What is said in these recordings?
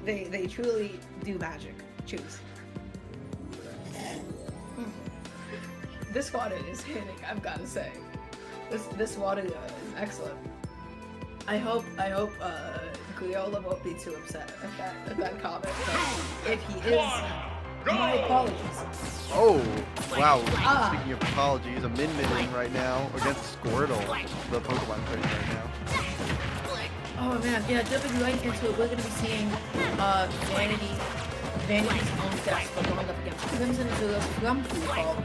They truly do magic. Choose. This water is hitting, I've gotta say. This water is excellent. I hope Gliola won't be too upset at that comment. But if he is, my apologies. Oh, wow. Speaking of apologies, a Min Min right now against Squirtle, the Pokemon trainer right now. Oh man, yeah, jumping right into it, we're gonna be seeing Vanity's own death, but going up against Crimson Azula from FreeFall.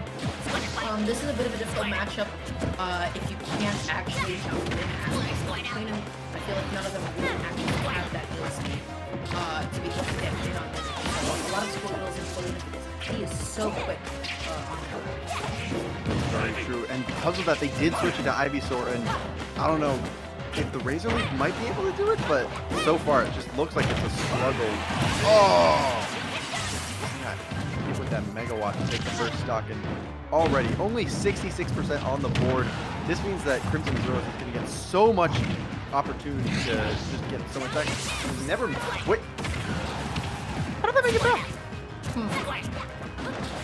This is a bit of a difficult matchup if you can't actually jump in and between them. I feel like none of them really actually have that real speed to be able to get in on this. So a lot of Squirtles and Squirtles because he is so quick on cover. Very true, and because of that, they did switch into Ivysaur, and I don't know if the Razor Leaf might be able to do it, but so far it just looks like it's a struggle. Oh! Yeah, with that Megawatt to take the first stock, and already only 66% on the board. This means that Crimson Azura is going to get so much opportunity to just get so much back. Never. Wait. How did that make it back?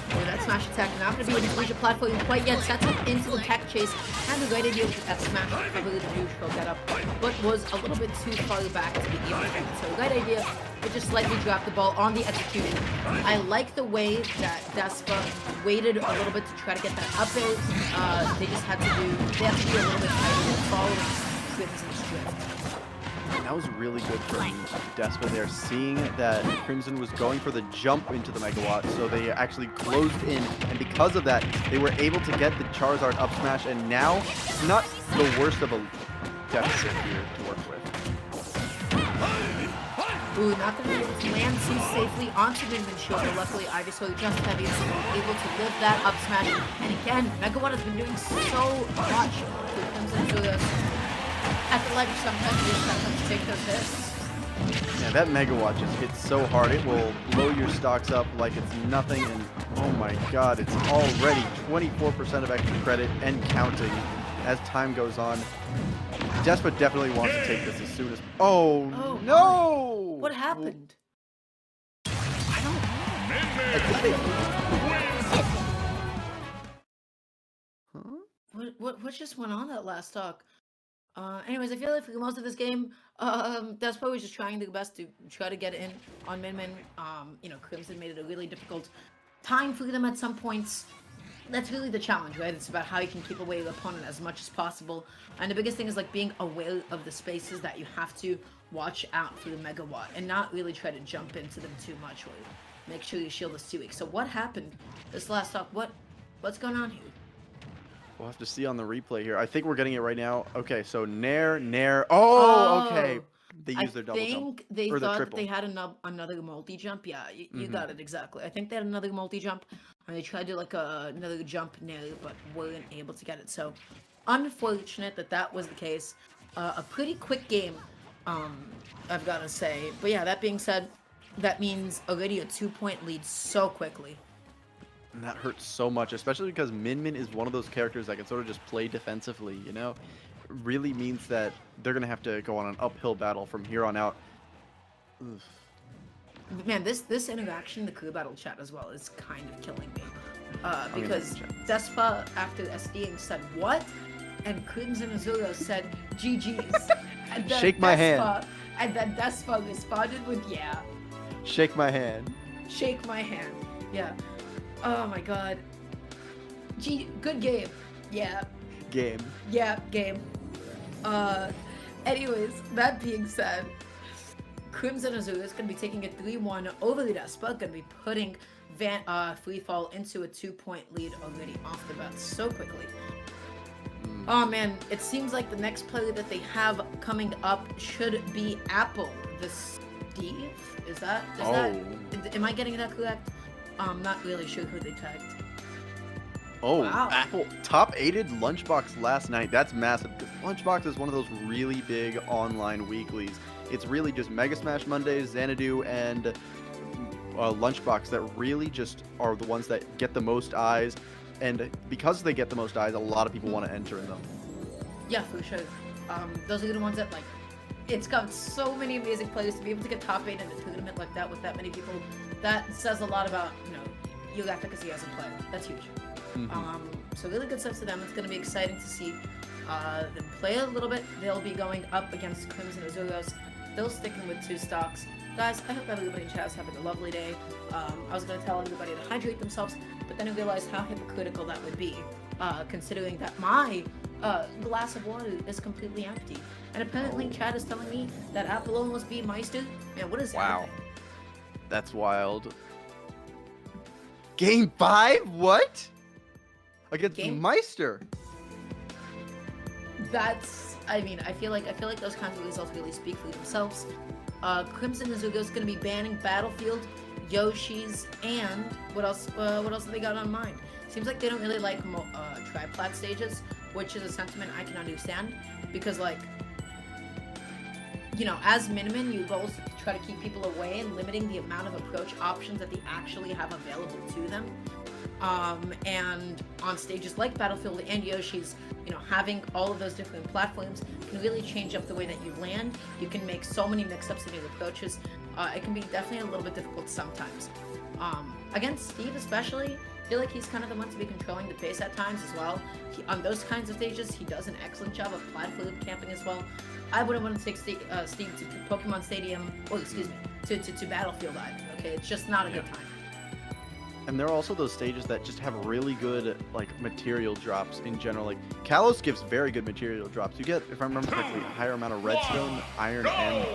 Oh, that smash attack not going to be able to reach a platform quite yet. Sets up into the tech chase. And the great idea with that smash probably the neutral get up, but was a little bit too far back to be able to get it. So great idea, but just slightly dropped the ball on the execution. I like the way that Despa waited a little bit to try to get that up air. They have to be a little bit tighter following Crimson's drift. That was really good from Despa there, seeing that Crimson was going for the jump into the Megawatt, so they actually closed in, and because of that, they were able to get the Charizard up smash, and now it's not the worst of a deficit here to work with. Ooh, not going to be able to land too safely onto Min-Min Shield, but luckily Ivysaur just heavy is able to live that up smash, and again, Megawatt has been doing so much for Crimson to this. At the ledge, sometimes you just have to take those hits. Yeah, that Megawatt just hits so hard, it will blow your stocks up like it's nothing, and oh my god, it's already 24% of extra credit and counting as time goes on. Despa definitely wants to take this as soon as... Oh, no! What happened? I don't know. What just went on that last talk? Anyways, I feel like for most of this game, Despa was just trying their best to try to get in on Min-Min. Crimson made it a really difficult time for them at some points. That's really the challenge, right? It's about how you can keep away the opponent as much as possible. And the biggest thing is like being aware of the spaces that you have to watch out for the Megawatt and not really try to jump into them too much. Or make sure your shield is too weak. So what happened this last talk? What's going on here? We'll have to see on the replay here. I think we're getting it right now. Okay, so Nair. Oh, okay. They used their double jump. I think they thought that they had another multi-jump. Yeah, you got it exactly. I think they had another multi-jump, and they tried to do like another jump Nair, but weren't able to get it. So, unfortunate that was the case. A pretty quick game, I've got to say. But yeah, that being said, that means already a 2-point lead so quickly. And that hurts so much, especially because Min-Min is one of those characters that can sort of just play defensively, you know? It really means that they're going to have to go on an uphill battle from here on out. Oof. Man, this interaction, the crew battle chat as well, is kind of killing me. Because Despa, after SDing, said, "What?" And Crimson Azura said, "GG's." And then Shake my hand. And then Despa responded with, "Yeah." Shake my hand. Shake my hand. Yeah. Oh my god. Good game. Yeah. Game. Yeah, game. Anyways, that being said, Crimson Azura is going to be taking a 3-1 over the Despa, going to be putting FreeFall into a 2-point lead already off the bat so quickly. Oh man, it seems like the next player that they have coming up should be Apple, the Steve? Is that, am I getting that correct? I'm not really sure who they tagged. Oh, wow. Apple top-aided Lunchbox last night. That's massive. Lunchbox is one of those really big online weeklies. It's really just Mega Smash Mondays, Xanadu, and Lunchbox that really just are the ones that get the most eyes. And because they get the most eyes, a lot of people want to enter in them. Yeah, for sure. Those are the ones that like it's got so many amazing players to be able to get top 8 in a tournament like that with that many people. That says a lot about, your efficacy as a player. That's huge. So really good stuff to them. It's going to be exciting to see them play a little bit. They'll be going up against Crimson Azuros. Still sticking with 2 stocks. Guys, I hope everybody in chat is having a lovely day. I was going to tell everybody to hydrate themselves, but then I realized how hypocritical that would be, considering that my glass of water is completely empty. And apparently chat is telling me that Apple almost beat Meister. Man, what is happening? That's wild. Game 5? What? Against Meister. I feel like those kinds of results really speak for themselves. Crimson Azugo is going to be banning Battlefield, Yoshi's, and what else have they got on mind? Seems like they don't really like triplat stages, which is a sentiment I can understand, because as Miniman, you goals try to keep people away and limiting the amount of approach options that they actually have available to them. And on stages like Battlefield and Yoshi's, having all of those different platforms can really change up the way that you land. You can make so many mix-ups in your approaches. It can be definitely a little bit difficult sometimes. Against Steve especially, I feel like he's kind of the one to be controlling the pace at times as well. On those kinds of stages, he does an excellent job of platform camping as well. I wouldn't want to take Steve to Pokemon Stadium, to Battlefield either, okay? It's just not a good time. And there are also those stages that just have really good, material drops in general. Like, Kalos gives very good material drops. You get, if I remember correctly, a higher amount of redstone, iron, and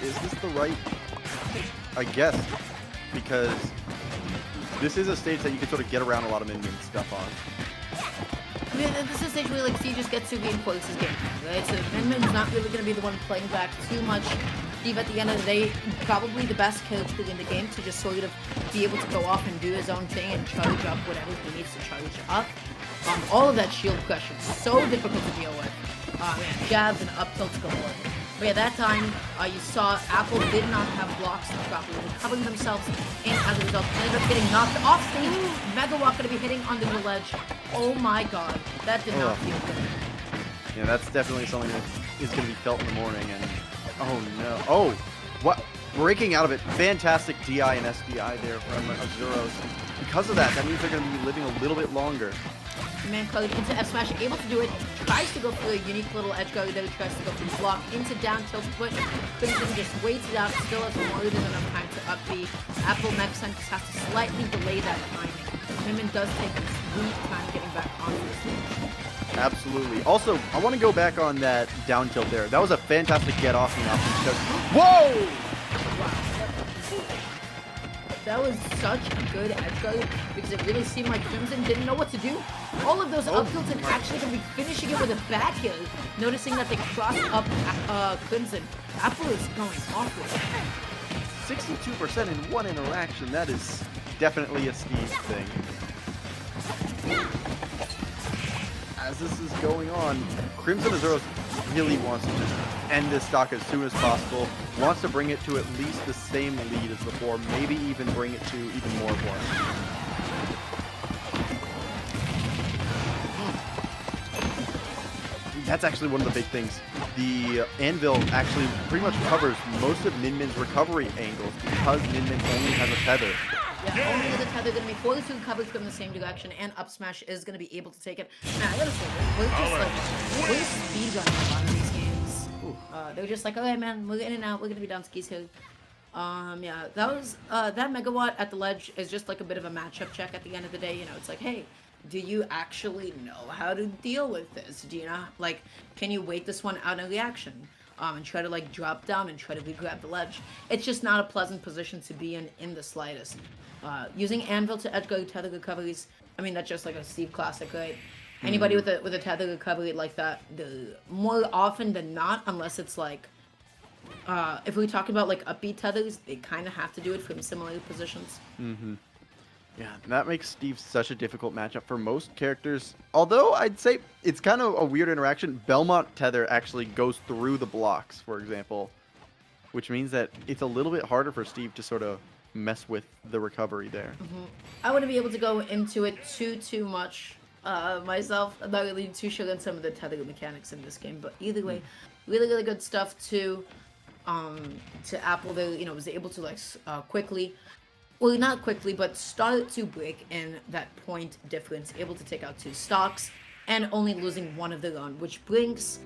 Is this the right? I guess, because this is a stage that you can sort of get around a lot of minion stuff on. I mean, this is a stage where Steve just gets to reinforce his game, right? So Minmin's not really going to be the one playing back too much. Steve, at the end of the day, probably the best character in the game to just sort of be able to go off and do his own thing and charge up whatever he needs to charge up. All of that shield pressure is so difficult to deal with. Jabs and up tilts galore. But at that time, you saw Apple did not have blocks to properly recover themselves, and as a result, ended up getting knocked off stage. Megawatt going to be hitting under the ledge. Oh my god, that did not feel good. Yeah, that's definitely something that is going to be felt in the morning. And oh no, oh, what? Breaking out of it, fantastic DI and SDI there from Azuros. Because of that, that means they're going to be living a little bit longer. Man Code into F Smash, able to do it, tries to go for a unique little edge guard, then tries to go for the block into down tilt, but Crimson just waits it out, still has more than enough time to up B. Apple next time just has to slightly delay that timing. Minmin does take a sweet time getting back onto the stage. Absolutely. Also, I want to go back on that down tilt there. That was a fantastic get off me option because, whoa! Wow. That was such a good edge guard because it really seemed like Crimson didn't know what to do. All of those up tilts and actually going to be finishing it with a back heel, noticing that they crossed up Crimson. Apple is going off with it. 62% in one interaction. That is definitely a Steve thing. As this is going on, Crimson Azuros really wants to just end this stock as soon as possible, wants to bring it to at least the same lead as before, maybe even bring it to even more points. That's actually one of the big things. The anvil actually pretty much covers most of Minmin's recovery angles because Minmin only has a tether. Yeah, only the tether going to be fully covered from the same direction, and up smash is going to be able to take it. Man, I gotta say, we're just speedrunning a lot of these games. They're just like, okay, man, we're in and out. We're gonna be down skis here. Yeah, that was that megawatt at the ledge is just like a bit of a matchup check at the end of the day. It's like, hey, do you actually know how to deal with this? Do you know, can you wait this one out in reaction? And try to drop down and try to re-grab the ledge. It's just not a pleasant position to be in the slightest. Using anvil to edge guard tether recoveries, I mean that's just like a Steve classic, right? Anybody with a tether recovery like that, more often than not, unless it's if we're talking about upbeat tethers, they kind of have to do it from similar positions. Yeah, that makes Steve such a difficult matchup for most characters. Although I'd say it's kind of a weird interaction. Belmont Tether actually goes through the blocks, for example, which means that it's a little bit harder for Steve to sort of mess with the recovery there. I wouldn't be able to go into it too much myself. I'm not really too sure on some of the technical mechanics in this game, but either way, really good stuff to Apple. They was able to quickly, well, not quickly, but started to break in that point difference, able to take out 2 stocks and only losing 1 of their own, which brings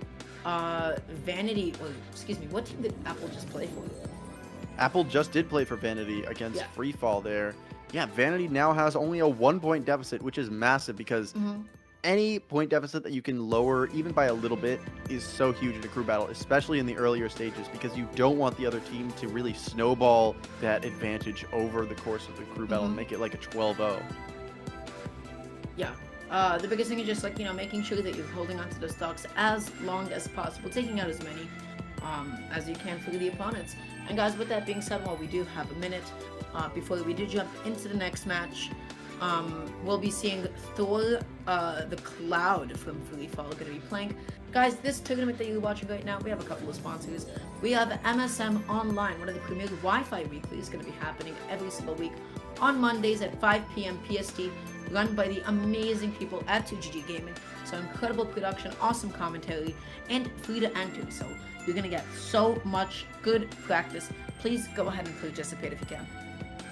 Vanity, or excuse me, what team did Apple just play for? Apple just did play for Vanity against Yeah. FreeFall there. Yeah, Vanity now has only a 1-point deficit, which is massive because any point deficit that you can lower, even by a little bit, is so huge in a crew battle, especially in the earlier stages, because you don't want the other team to really snowball that advantage over the course of the crew battle and make it like a 12-0. Yeah. The biggest thing is just making sure that you're holding onto the stocks as long as possible, taking out as many as you can for the opponents. And guys, with that being said, while we do have a minute before we do jump into the next match, we'll be seeing Thor, the Cloud from FreeFall, going to be playing. Guys, this tournament that you're watching right now, we have a couple of sponsors. We have MSM Online, one of the premier Wi-Fi weeklies, going to be happening every single week on Mondays at 5 p.m. PST, run by the amazing people at 2GG Gaming. So incredible production, awesome commentary, and free to enter. So you're going to get so much good practice. Please go ahead and participate if you can.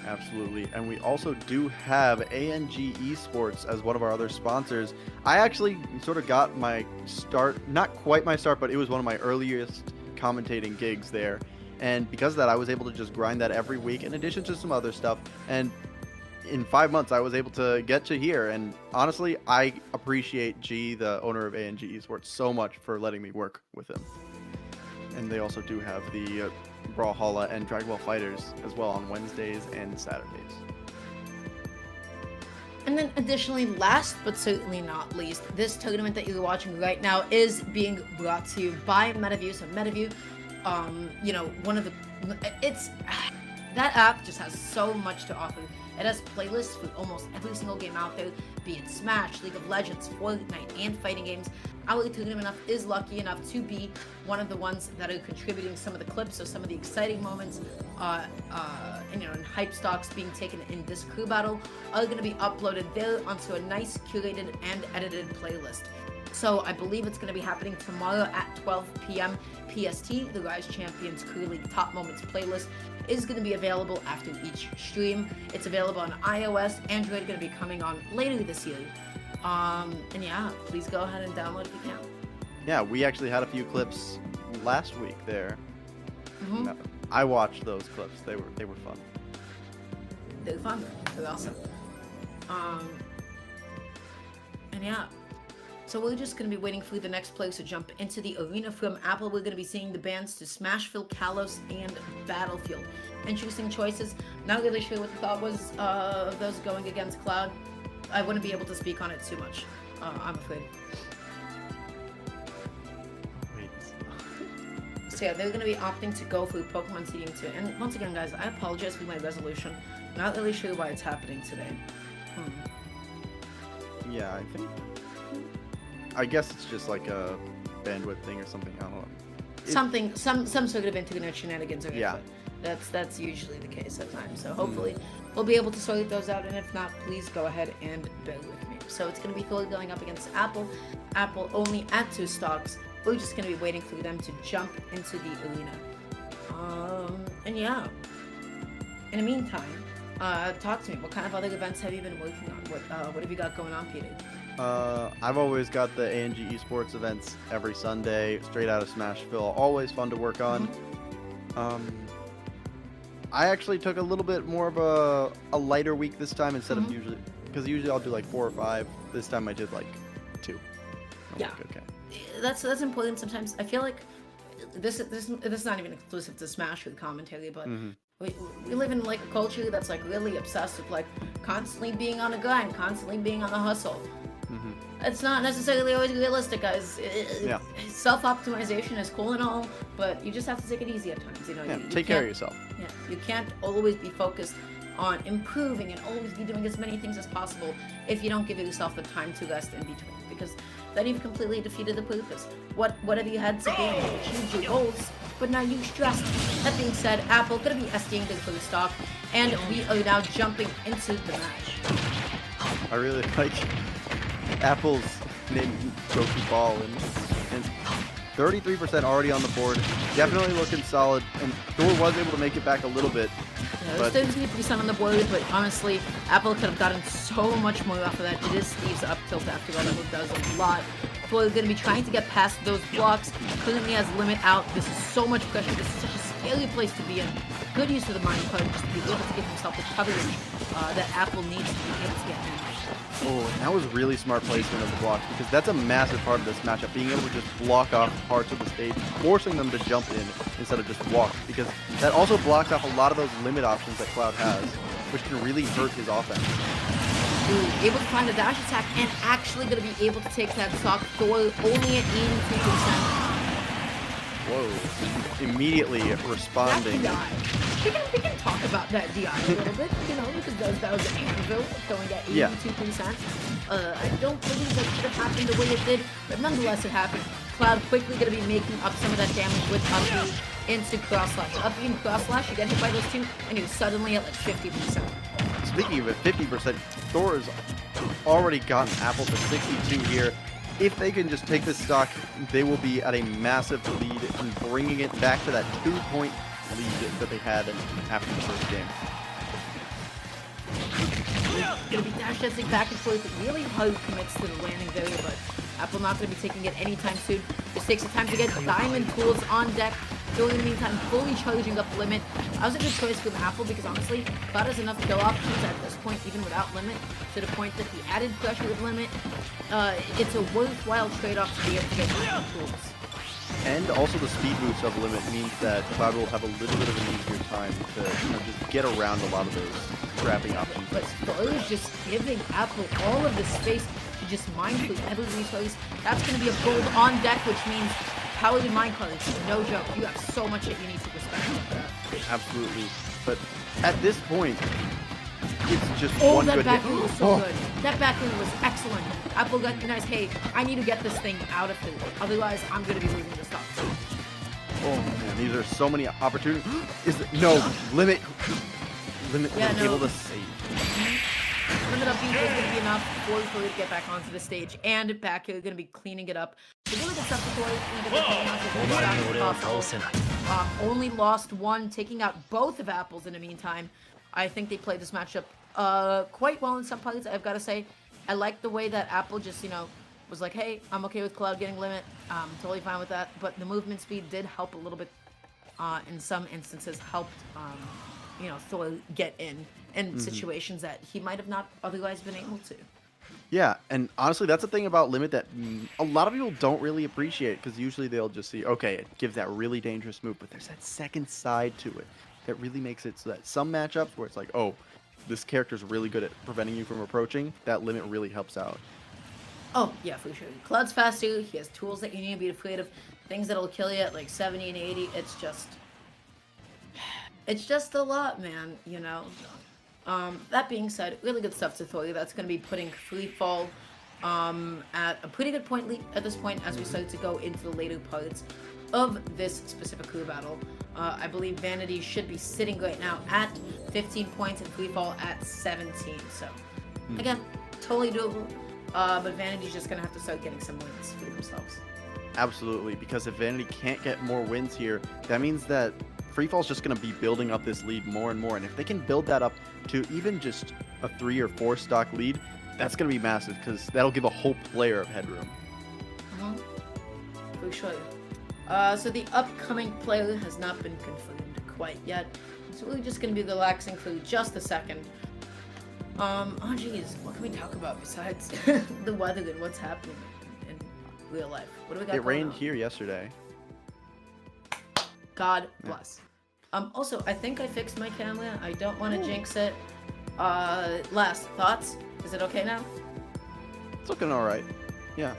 Absolutely. And we also do have ANG Esports as one of our other sponsors. I actually sort of got my start, not quite my start, but it was one of my earliest commentating gigs there. And because of that, I was able to just grind that every week in addition to some other stuff. And in 5 months, I was able to get to here. And honestly, I appreciate G, the owner of ANG Esports, so much for letting me work with him. And they also do have the Brawlhalla and Dragon Ball Fighters as well on Wednesdays and Saturdays. And then additionally, last but certainly not least, this tournament that you're watching right now is being brought to you by MetaView. So MetaView, one of the, that app just has so much to offer. It has playlists for almost every single game out there, be it Smash, League of Legends, Fortnite, and fighting games. Our tournament is lucky enough to be one of the ones that are contributing some of the clips, so some of the exciting moments, and hype stocks being taken in this crew battle are going to be uploaded there onto a nice curated and edited playlist. So I believe it's going to be happening tomorrow at 12 p.m. PST. The Rise Champions Crew League Top Moments playlist is going to be available after each stream. It's available on iOS, Android, going to be coming on later this year. And yeah, please go ahead and download if you can. Yeah, we actually had a few clips last week there. I watched those clips. They were fun. They're fun. They're awesome. And yeah. So we're just going to be waiting for the next players to jump into the arena. From Apple, we're going to be seeing the bands to Smashville, Kalos, and Battlefield. Interesting choices. Not really sure what the thought was of those going against Cloud. I wouldn't be able to speak on it too much, I'm afraid. Wait. So yeah, they're going to be opting to go for Pokemon Seeding 2. And once again, guys, I apologize for my resolution. Not really sure why it's happening today. Yeah, I guess it's just like a bandwidth thing or something. I don't know. Some sort of internet shenanigans are afoot. That's usually the case at times. So hopefully we'll be able to sort those out. And if not, please go ahead and bear with me. So it's going to be Thor going up against Apple. Apple only at 2 stocks. We're just going to be waiting for them to jump into the arena. And yeah. In the meantime, talk to me. What kind of other events have you been working on? What have you got going on, Peter? I've always got the ANG Esports events every Sunday, straight out of Smashville. Always fun to work on. I actually took a little bit more of a lighter week this time instead of usually, because usually I'll do like 4 or 5. This time I did like 2. Yeah. Like, okay. That's important. Sometimes I feel like this is not even exclusive to Smash with commentary, but we live in like a culture that's like really obsessed with like constantly being on a grind, constantly being on the hustle. It's not necessarily always realistic, guys. Self-optimization is cool and all, but you just have to take it easy at times. You take care of yourself. Yeah, you can't always be focused on improving and always be doing as many things as possible if you don't give yourself the time to rest in between, because then you've completely defeated the purpose. What have you had to gain? You've achieved your goals, but now you stressed. That being said, Apple gonna be SDing for the stock, and we are now jumping into the match. I really like Apple's name FreeFall, and 33% already on the board. Definitely looking solid, and Thor was able to make it back a little bit. Yeah, there's 33% on the board, but honestly, Apple could have gotten so much more off of that. It is Steve's up tilt after all. That does a lot. Thor is going to be trying to get past those blocks. Currently has limit out. This is so much pressure. This is such a scary place to be in. Good use of the mind card just to be able to give himself the coverage that Apple needs to be able to get in. Oh, and that was really smart placement of the blocks, because that's a massive part of this matchup, being able to just block off parts of the stage, forcing them to jump in instead of just walk, because that also blocks off a lot of those limit options that Cloud has, which can really hurt his offense. Ooh, able to find a dash attack and actually going to be able to take that stock. Thor only at 83%. Whoa. Immediately responding. We can talk about that DI a little bit, you know, because that was an anvil going at 82%. I don't believe that should have happened the way it did, but nonetheless it happened. Cloud quickly going to be making up some of that damage with up B into cross slash. Up B and cross slash, you get hit by those two, and you're suddenly at like 50%. Speaking of it, 50%, Thor has already gotten Apple to 62 here. If they can just take this stock, they will be at a massive lead and bringing it back to that 2-point lead that they had after the first game. Gonna be dash dancing back and forth. Really hard commits to the landing there, but Apple not gonna be taking it anytime soon. Just takes the time to get diamond tools on deck. Still in the meantime, fully charging up limit. That was a good choice for Apple because honestly, Cloud has enough kill options at this point, even without limit, to the point that the added pressure with limit, it's a worthwhile trade-off to be able to get diamond tools. And also the speed boost of limit means that Cloud will have a little bit of an easier time to just get around a lot of those trapping options. But Thor is just giving Apple all of the space to just mindfully every resource. That's going to be a gold on deck, which means powered mind cards, no joke. You have so much that you need to respect. Absolutely. But at this point, it's just one good hit. that back was so good. That back was excellent. Apple recognized, hey, I need to get this thing out of here. Otherwise, I'm going to be losing this stock. Oh man, these are so many opportunities. Limit able to save. Limit up beat is going to be enough for Thor to get back onto the stage, and back here going to be cleaning it up. So really good stuff for Thor. Only lost one, taking out both of Apples in the meantime. I think they played this matchup quite well in some parts, I've got to say. I like the way that Apple just, was like, hey, I'm okay with Cloud getting limit. I'm totally fine with that. But the movement speed did help a little bit, in some instances, helped, Thor get in situations that he might have not otherwise been able to. Yeah, and honestly, that's the thing about limit that a lot of people don't really appreciate, because usually they'll just see, okay, it gives that really dangerous move, but there's that second side to it that really makes it so that some matchups where it's like, oh, this character's really good at preventing you from approaching, that limit really helps out. Oh, yeah, for sure. Cloud's faster. He has tools that you need to be afraid of. Things that'll kill you at like 70 and 80. It's just a lot, man, That being said, really good stuff to Thor. That's going to be putting FreeFall at a pretty good point lead at this point as we start to go into the later parts of this specific crew battle. I believe Vanity should be sitting right now at 15 points and FreeFall at 17. So, again, totally doable. But Vanity's just going to have to start getting some wins for themselves. Absolutely, because if Vanity can't get more wins here, that means that FreeFall's just going to be building up this lead more and more. And if they can build that up to even just a 3 or 4 stock lead, that's going to be massive, because that'll give a whole player of headroom. For sure. So the upcoming player has not been confirmed quite yet. It's really just going to be relaxing for just a second. Oh geez, what can we talk about besides the weather and what's happening in real life? What do we got? It rained here yesterday. God bless. Also, I think I fixed my camera. I don't want to jinx it. Last thoughts? Is it okay now? It's looking alright. Yeah.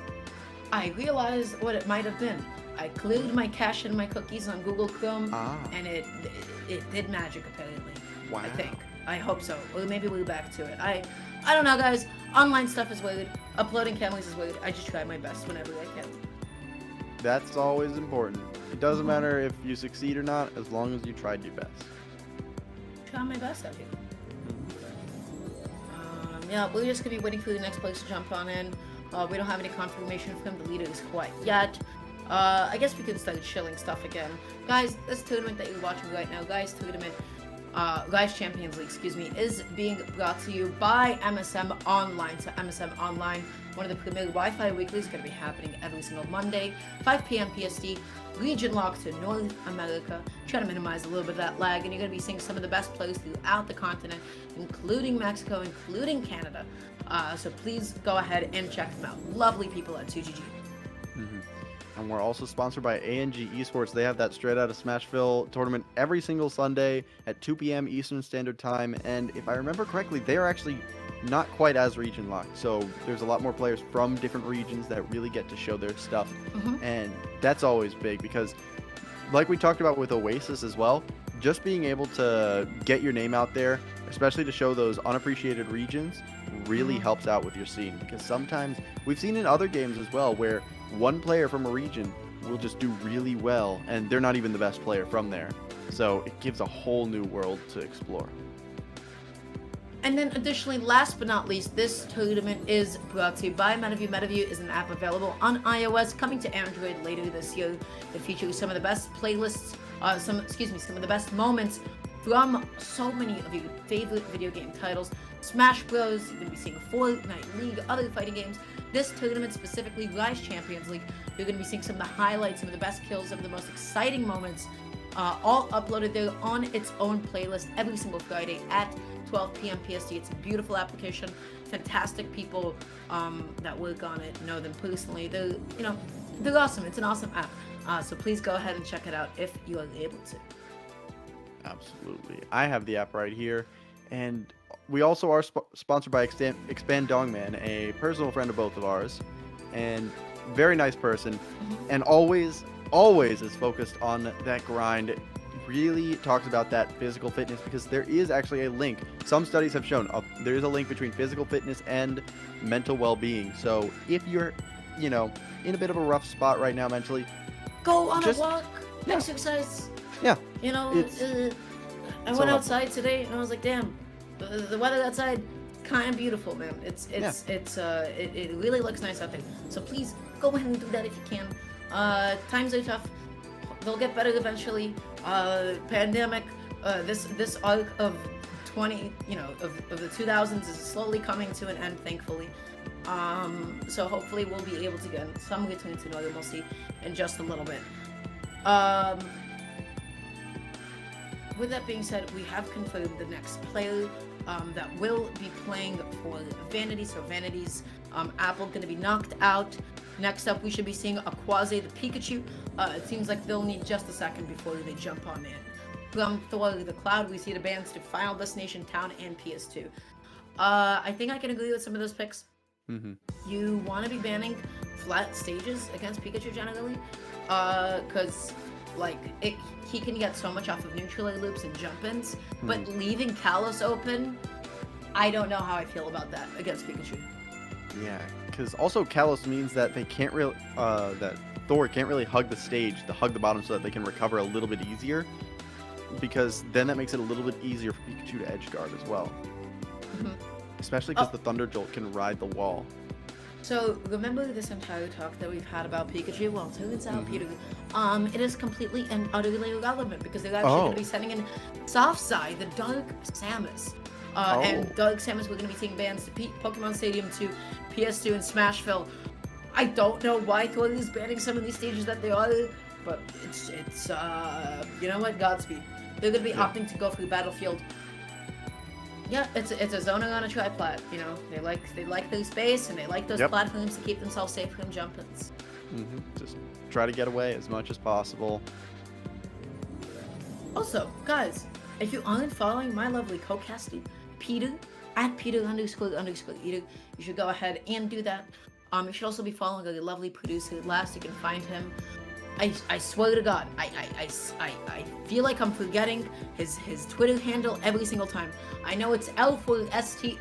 I realized what it might have been. I cleared my cache and my cookies on Google Chrome, and it did magic apparently. Wow. I think. I hope so. Or maybe we're back to it. I don't know, guys. Online stuff is weird. Uploading cameras is weird. I just try my best whenever I can. That's always important. It doesn't matter if you succeed or not, as long as you tried your best. Try my best out here. Yeah, we're just gonna be waiting for the next place to jump on in. We don't have any confirmation from the leaders quite yet. I guess we could start shilling stuff again. Guys, this tournament that you're watching right now, Guys Champions League, excuse me, is being brought to you by MSM Online. So MSM Online, one of the premier Wi-Fi weeklies, is going to be happening every single Monday, 5 p.m. PST, region locked to North America, trying to minimize a little bit of that lag, and you're going to be seeing some of the best players throughout the continent, including Mexico, including Canada. So please go ahead and check them out. Lovely people at 2GG. And we're also sponsored by ANG Esports. They have that Straight Outta Smashville tournament every single Sunday at 2 p.m. Eastern Standard Time. And if I remember correctly, they are actually not quite as region locked. So there's a lot more players from different regions that really get to show their stuff. And that's always big because, like we talked about with Oasis as well, just being able to get your name out there, especially to show those unappreciated regions, really helps out with your scene. Because sometimes we've seen in other games as well where one player from a region will just do really well and they're not even the best player from there. So it gives a whole new world to explore. And then additionally, last but not least, this tournament is brought to you by MetaView. MetaView is an app available on iOS, coming to Android later this year. It features some of the best playlists, some of the best moments from so many of your favorite video game titles. Smash Bros, you're going to be seeing Fortnite, League, other fighting games. This tournament specifically, Rise Champions League, you're going to be seeing some of the highlights, some of the best kills, some of the most exciting moments, all uploaded there on its own playlist every single Friday at 12 p.m. PST. It's a beautiful application, fantastic people that work on it, know them personally. They're awesome. It's an awesome app. So please go ahead and check it out if you are able to. Absolutely. I have the app right here, and we also are sponsored by Expand Dongman, a personal friend of both of ours, and very nice person, and always is focused on that grind. Really talks about that physical fitness because there is actually a link. Some studies have shown there is a link between physical fitness and mental well-being. So if you're, in a bit of a rough spot right now mentally, go on a walk, exercise. Yeah. I went outside today and I was like, damn, the weather outside kind of beautiful, man. It really looks nice out there. So please go ahead and do that if you can. Times are tough. They'll get better eventually. Pandemic, this arc of of the 2000s is slowly coming to an end, thankfully. So hopefully we'll be able to get some return to normalcy in just a little bit. With that being said, we have confirmed the next player that will be playing for Vanity. So Vanity's Apple going to be knocked out. Next up, we should be seeing Aquaze the Pikachu. It seems like they'll need just a second before they jump on in. From Thor the Cloud, we see the bans to Final Destination Town and PS2. I think I can agree with some of those picks. You want to be banning flat stages against Pikachu generally, because he can get so much off of neutral air loops and jump-ins, but leaving Kalos open, I don't know how I feel about that against Pikachu. Yeah, because also Kalos means that they can't really, that Thor can't really hug the stage, hug the bottom so that they can recover a little bit easier, because then that makes it a little bit easier for Pikachu to edge guard as well. Especially because the Thunder Jolt can ride the wall. So remember this entire talk that we've had about Pikachu? Well, turns out, Peter, it is completely and utterly irrelevant because they're actually going to be sending in Soft Side, the Dark Samus. And Dark Samus, we're going to be seeing bans to Pokemon Stadium 2, PS2, and Smashville. I don't know why Thor is banning some of these stages that they are, but it's you know what, Godspeed. They're going to be opting to go through Battlefield. Yeah, it's a zoner on a triplat, They like their space and they like those platforms to keep themselves safe from jump-ins. Just try to get away as much as possible. Also, guys, if you aren't following my lovely co-caster, Peter, at Peter__Eater, you should go ahead and do that. You should also be following our lovely producer, Last. You can find him. I swear to God, I feel like I'm forgetting his Twitter handle every single time. I know it's L4ST_.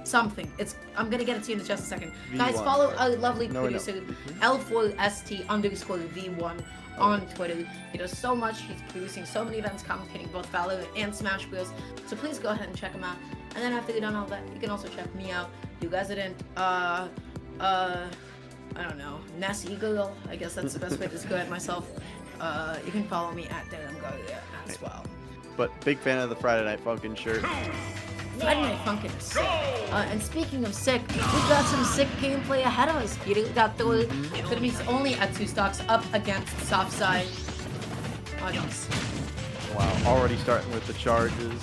something. I'm gonna get it to you in just a second. Guys, V1, follow right. our lovely No, I know. producer L4ST_V1 on Twitter. He does so much. He's producing so many events, commentating both Valorant and Smash Bros. So please go ahead and check him out. And then after you're done all that, you can also check me out. You resident, I don't know, Nasty Girl. I guess that's the best way to describe myself. You can follow me at Darren as well. But big fan of the Friday Night Funkin' shirt. Friday Night Funkin' is sick. And speaking of sick, we've got some sick gameplay ahead of us, Peter. We got Thor, gonna be only at 2 stocks up against Softside. Audience. Wow, already starting with the charges.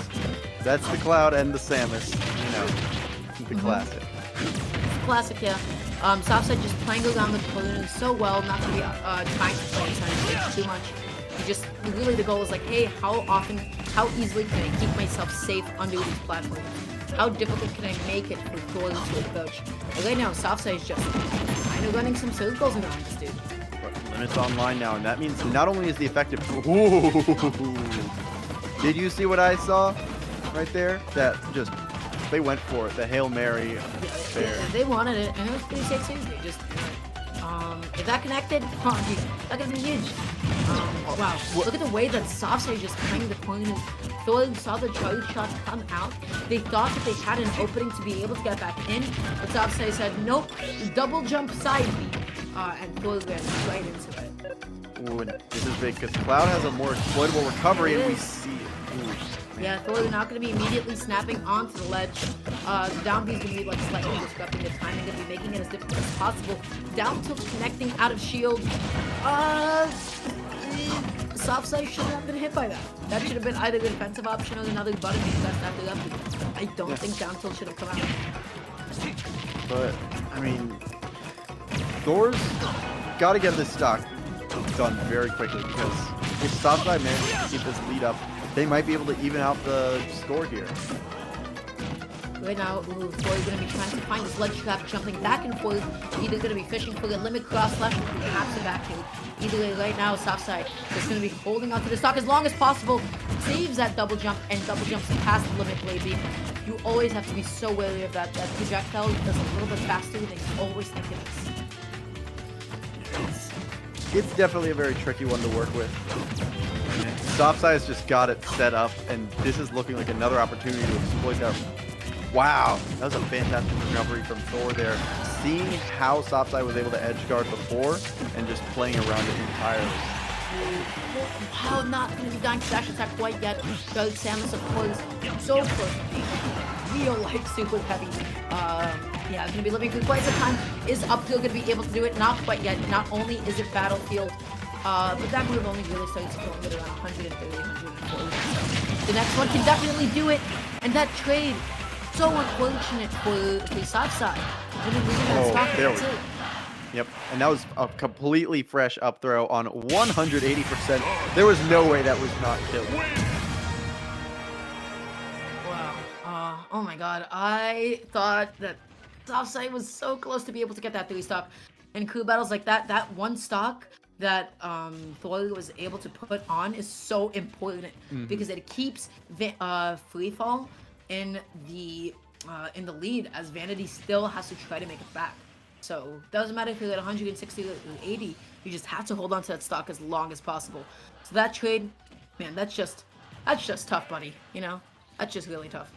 That's the Cloud and the Samus, the classic. Classic, yeah. Softside just playing around the balloon so well, not to be trying to play inside too much. Really the goal is like, hey, how easily can I keep myself safe under these platforms? How difficult can I make it for Thor to approach? And right now, Softside is just kind of running some circles around this dude. But limits online now, and that means not only is the effective. Ooh. Did you see what I saw right there? That just they went for it. The Hail Mary. Yeah, they wanted it, and it was pretty sexy. They just, if that connected, that could be huge. Wow, look at the way that Softside just playing the point. Thor saw the charge shots come out. They thought that they had an opening to be able to get back in, but Softside said, nope, double jump side B, and Thor ran right into it. Ooh, and this is big because Cloud has a more exploitable recovery, and we see it. Ooh. Yeah, Thor not going to be immediately snapping onto the ledge. The down B is going to be like slightly disrupting the timing, going to be making it as difficult as possible. Down tilt connecting out of shield. Softside should have been hit by that. That should have been either the defensive option or another button that's after that. I don't think down tilt should have come out. But I mean, Thor's got to get this stock done very quickly because if Softside manages to keep this lead up, they might be able to even out the score here. Right now, Thor's going to be trying to find his ledge trap, jumping back and forth. Either going to be fishing for the limit cross slash or perhaps a back kill. Either way, right now, Softside is going to be holding onto the stock as long as possible. Saves that double jump and double jumps past the limit blade beam. You always have to be so wary of that. That projectile does a little bit faster than you always think it is. It's definitely a very tricky one to work with. Softside's just got it set up, and this is looking like another opportunity to exploit that. Wow, that was a fantastic recovery from Thor there. Seeing how Softside was able to edge guard before and just playing around it entirely. Wow, not going to be dying to dash attack quite yet. Doug Samus, of course, so close to being real life super heavy. Yeah, it's going to be living through quite some time. Is Uphill going to be able to do it? Not quite yet. Not only is it Battlefield, but that move only really starts going at around 130, 140. So the next one can definitely do it. And that trade, so unfortunate for the Softside. There we go. Yep, and that was a completely fresh up throw on 180%. There was no way that was not killed. Wow. Oh my god. I thought that Softside was so close to be able to get that 3 stock. In crew battles like that, that 1 stock that Thor was able to put on is so important because it keeps FreeFall in the lead as Vanity still has to try to make it back. So doesn't matter if you're at 160 or 80, you just have to hold on to that stock as long as possible. So that trade, man, that's just tough, buddy. That's just really tough.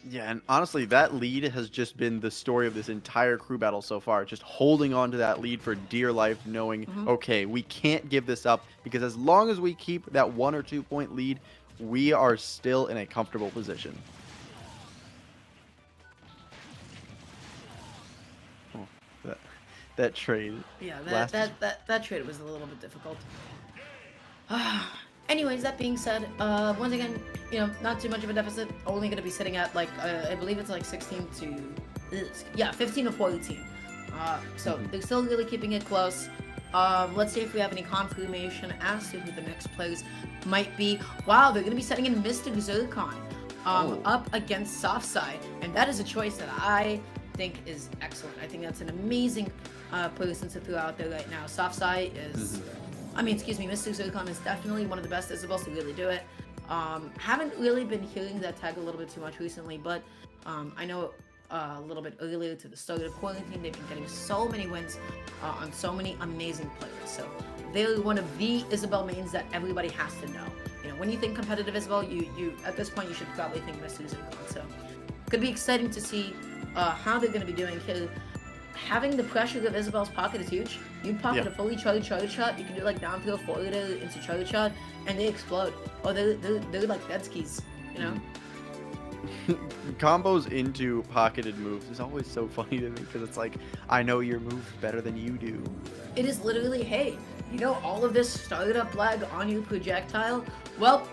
Yeah, and honestly, that lead has just been the story of this entire crew battle so far. Just holding on to that lead for dear life, knowing, okay, we can't give this up because as long as we keep that 1 or 2 point lead, we are still in a comfortable position. Oh, that trade. Yeah, that trade was a little bit difficult. Anyways, that being said, once again, not too much of a deficit. Only going to be sitting at like I believe it's like 15 to 14. So they're still really keeping it close. Let's see if we have any confirmation as to who the next players might be. Wow, they're going to be setting in Mystic Zircon up against Softside, and that is a choice that I think is excellent. I think that's an amazing person to throw out there right now. Softside is, Mystic Zircon is definitely one of the best Isabels to really do it. Haven't really been hearing that tag a little bit too much recently, but I know a little bit earlier to the start of quarantine, they've been getting so many wins on so many amazing players. So they're one of the Isabelle mains that everybody has to know. You know, when you think competitive Isabelle, you at this point you should probably think Mr. Zircon. So could be exciting to see how they're going to be doing here. Having the pressure of Isabelle's pocket is huge. You pocket a fully charged shot, you can do like down throw forward into charge shot, and they explode. Oh, they're like dead skis, you know? Combos into pocketed moves is always so funny to me because it's like, I know your move better than you do. It is literally, hey, you know all of this startup lag on your projectile? Well,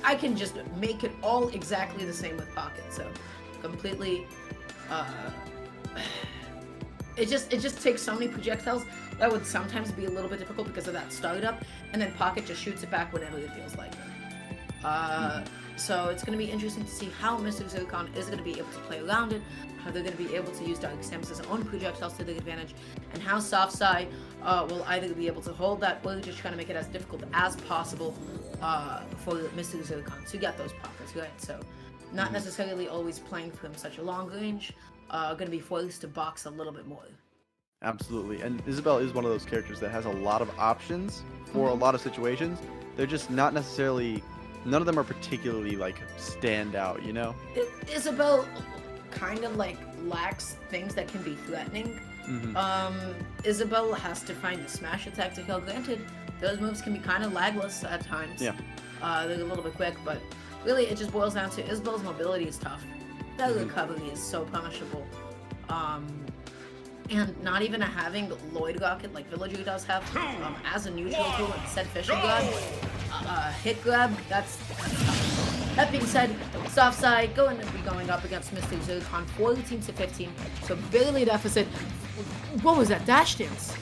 I can just make it all exactly the same with pocket. So completely, it just takes so many projectiles that would sometimes be a little bit difficult because of that startup, and then pocket just shoots it back whenever it feels like it. So it's going to be interesting to see how Mr. Zircon is going to be able to play around it, how they're going to be able to use Dark Samus's own projectiles to their advantage, and how Softsai will either be able to hold that or just trying to make it as difficult as possible for Mr. Zircon to get those pockets, right? So not necessarily always playing from such a long range, going to be forced to box a little bit more. Absolutely. And Isabelle is one of those characters that has a lot of options for a lot of situations. They're just not necessarily, none of them are particularly like stand out, you know? Isabelle kind of like lacks things that can be threatening. Isabelle has to find the smash attack to kill. Granted, those moves can be kind of lagless at times. Yeah. They're a little bit quick, but really it just boils down to Isabelle's mobility is tough. That recovery is so punishable. And not even having Lloyd Rocket like Villager does have as a neutral tool instead fishing grab, hit grab, that's tough. That being said, Softsai going to be going up against Mr. Zircon 14-15, so barely deficit. What was that dash dance?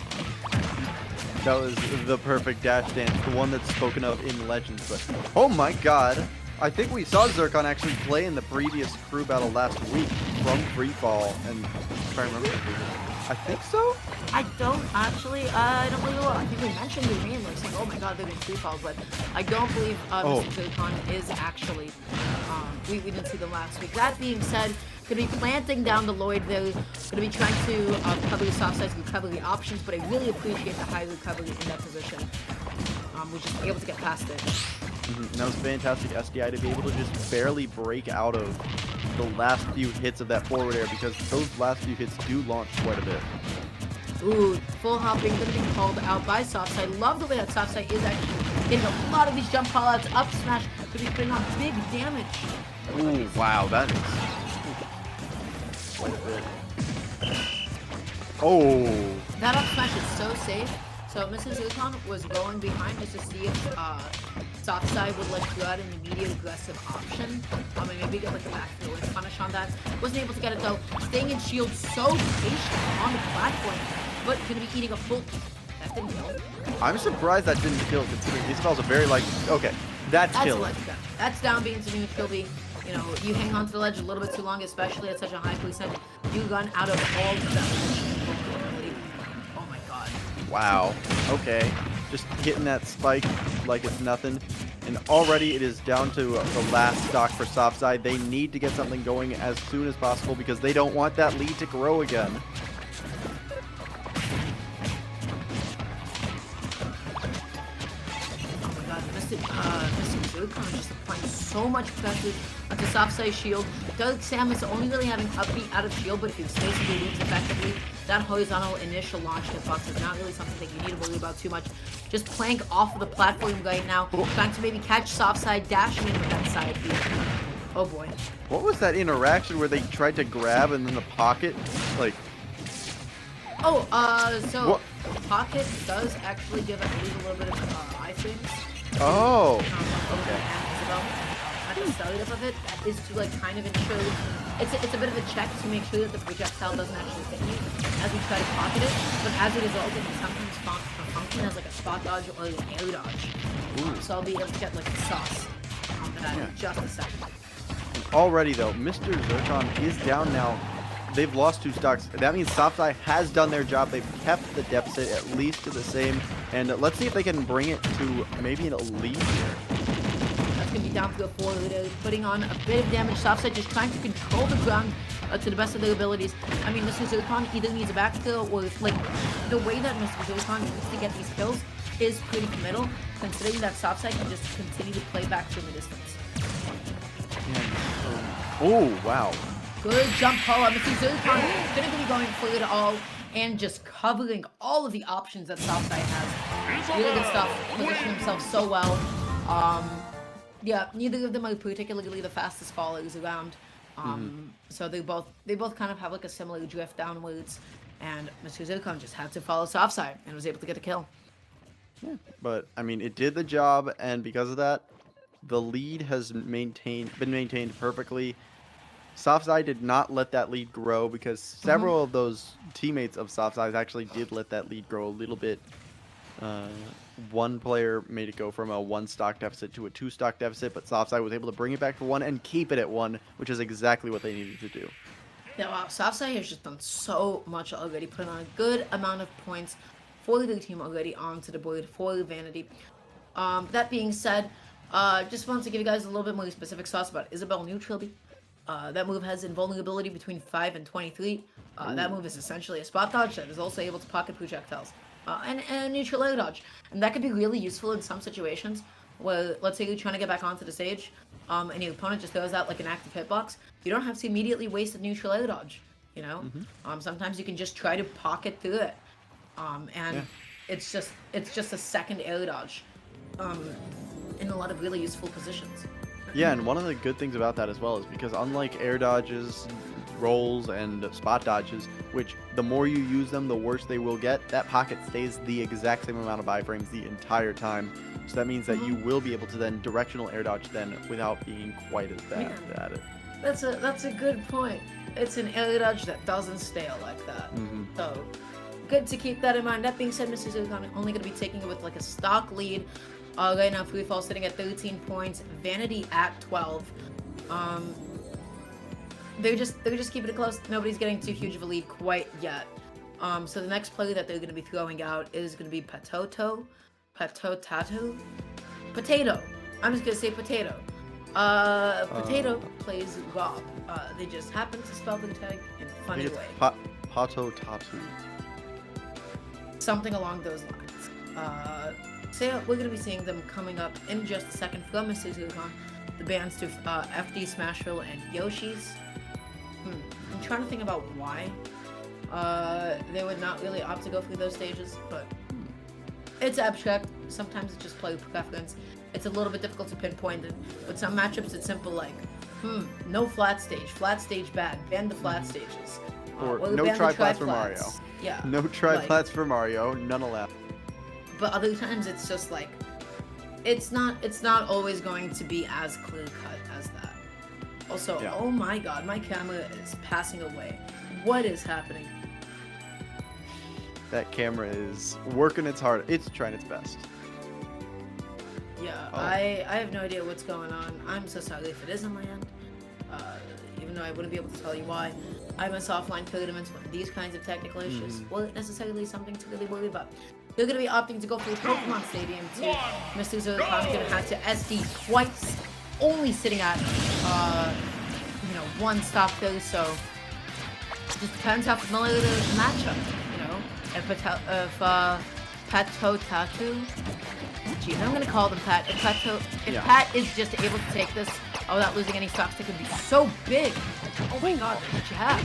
That was the perfect dash dance, the one that's spoken of in Legends. But oh my god, I think we saw Zircon actually play in the previous crew battle last week from FreeFall, and if I remember, I think so? I don't believe it will. I think we mentioned your name, like saying, oh my god, they're in FreeFall, but I don't believe Mr. Zircon is actually, we didn't see them last week. That being said, going to be planting down the Lloyd there, going to be trying to cover the Softsai's recovery options, but I really appreciate the high recovery in that position. We're just able to get past it. And that was fantastic SDI to be able to just barely break out of the last few hits of that forward air, because those last few hits do launch quite a bit. Ooh, full hopping going to be called out by Softsai. Love the way that Softsai is actually getting a lot of these jump callouts, up smash, going to be putting on big damage. Ooh, wow, that is quite a bit. Oh! That up smash is so safe. So Mrs. Zircon was going behind just to see if Softsai would like to add an immediate aggressive option. And maybe get like a back throw and punish on that. Wasn't able to get it though. Staying in shield so patient on the platform, but gonna be eating a full. That didn't kill. I'm surprised that didn't kill, considering these spells are very like, okay, that's killing. Ledge down. That's down being to neutral B. You know, you hang on to the ledge a little bit too long, especially at such a high percent. You run out of all the ability. Oh my god. Wow. Okay. Just hitting that spike like it's nothing. And already it is down to the last stock for Softsai. They need to get something going as soon as possible because they don't want that lead to grow again. Oh my god, Mr. Zircon is just applying so much pressure onto Softsai's shield. Dark Samus only really having upbeat out of shield, but if he stays in the leads effectively, that horizontal initial launch hitbox is not really something that you need to worry about too much. Just plank off of the platform right now, trying to maybe catch Softsai, dashing in with that side B. Oh boy. What was that interaction where they tried to grab and then the pocket, like... Oh, so pocket does actually give at least a little bit of iframes. Oh. Okay. At the start of it, that is to like kind of ensure it's a bit of a check to make sure that the projectile doesn't actually hit you as we try to pocket it. But as a result, it can sometimes function as like a spot dodge or an air dodge. So I'll be able to get like the sauce on that in just a second. Already though, Mr. Zircon is down now. They've lost 2 stocks. That means Softsai has done their job. They've kept the deficit at least to the same. And let's see if they can bring it to maybe a lead here. That's going to be down through a forward, putting on a bit of damage. Softside just trying to control the ground to the best of their abilities. I mean, Mr. Zircon either needs a back kill or, like, the way that Mr. Zircon needs to get these kills is pretty committal, considering that Softside can just continue to play back from the distance. Oh, wow. Good jump call. Mr. Zircon going to be going for it all and just covering all of the options that Softside has. Really good stuff. Positioning himself so well. Yeah, neither of them are particularly the fastest fallers around. So they both kind of have like a similar drift downwards, and Mr. Zircon just had to follow Softside and was able to get a kill. Yeah, but I mean, it did the job, and because of that, the lead has been maintained perfectly. Softside did not let that lead grow because several of those teammates of Softside actually did let that lead grow a little bit. One player made it go from a 1 stock deficit to a 2 stock deficit, but Softside was able to bring it back to 1 and keep it at 1, which is exactly what they needed to do. Yeah, wow, Softside has just done so much already, put on a good amount of points for their team already onto the board for Vanity. That being said, just wanted to give you guys a little bit more specific thoughts about Isabel neutral. That move has invulnerability between 5 and 23. That move is essentially a spot dodge that is also able to pocket projectiles. And a neutral air dodge. And that could be really useful in some situations where, let's say you're trying to get back onto the stage, and your opponent just throws out like an active hitbox. You don't have to immediately waste a neutral air dodge, you know? Sometimes you can just try to pocket through it. It's just a second air dodge in a lot of really useful positions. Yeah, and one of the good things about that as well is because unlike air dodges, rolls, and spot dodges, which the more you use them, the worse they will get, that pocket stays the exact same amount of iframes the entire time. So that means that you will be able to then directional air dodge then without being quite as bad at it. That's a good point. It's an air dodge that doesn't stale like that. So good to keep that in mind. That being said, Mr. Zircon only going to be taking it with like a stock lead. Right now, FreeFall sitting at 13 points, Vanity at 12. They're just keeping it close. Nobody's getting too huge of a lead quite yet. So the next play that they're going to be throwing out is going to be Potato. I'm just going to say Potato. Potato plays Rob. They just happen to spell the tag in a funny way. Pato Tatu. Something along those lines. So we're going to be seeing them coming up in just a second from Mr. Zircon. The bands to FD, Smashville, and Yoshi's. I'm trying to think about why they would not really opt to go through those stages, but it's abstract. Sometimes it's just play preference. It's a little bit difficult to pinpoint it. But some matchups, it's simple like, no flat stage bad, ban the flat stages. Or no triplats for Mario. Yeah. No triplats for Mario, none allowed. But other times it's just like, it's not always going to be as clear cut as that. Also, oh my god, my camera is passing away. What is happening? That camera is working its hard. It's trying its best. Yeah, I have no idea what's going on. I'm so sorry if it is on my end. Even though I wouldn't be able to tell you why. I miss offline tournaments when these kinds of technical issues weren't necessarily something to really worry about. They're going to be opting to go for the Pokemon Stadium too. Mr. Zircon's going to have to SD twice, only sitting at, 1 stop there, so it just depends how familiar the matchup, If Pato Tatu, geez, I'm going to call them Pat. If Pat is just able to take this without losing any stocks, it could be so big. Oh my god, the jabs.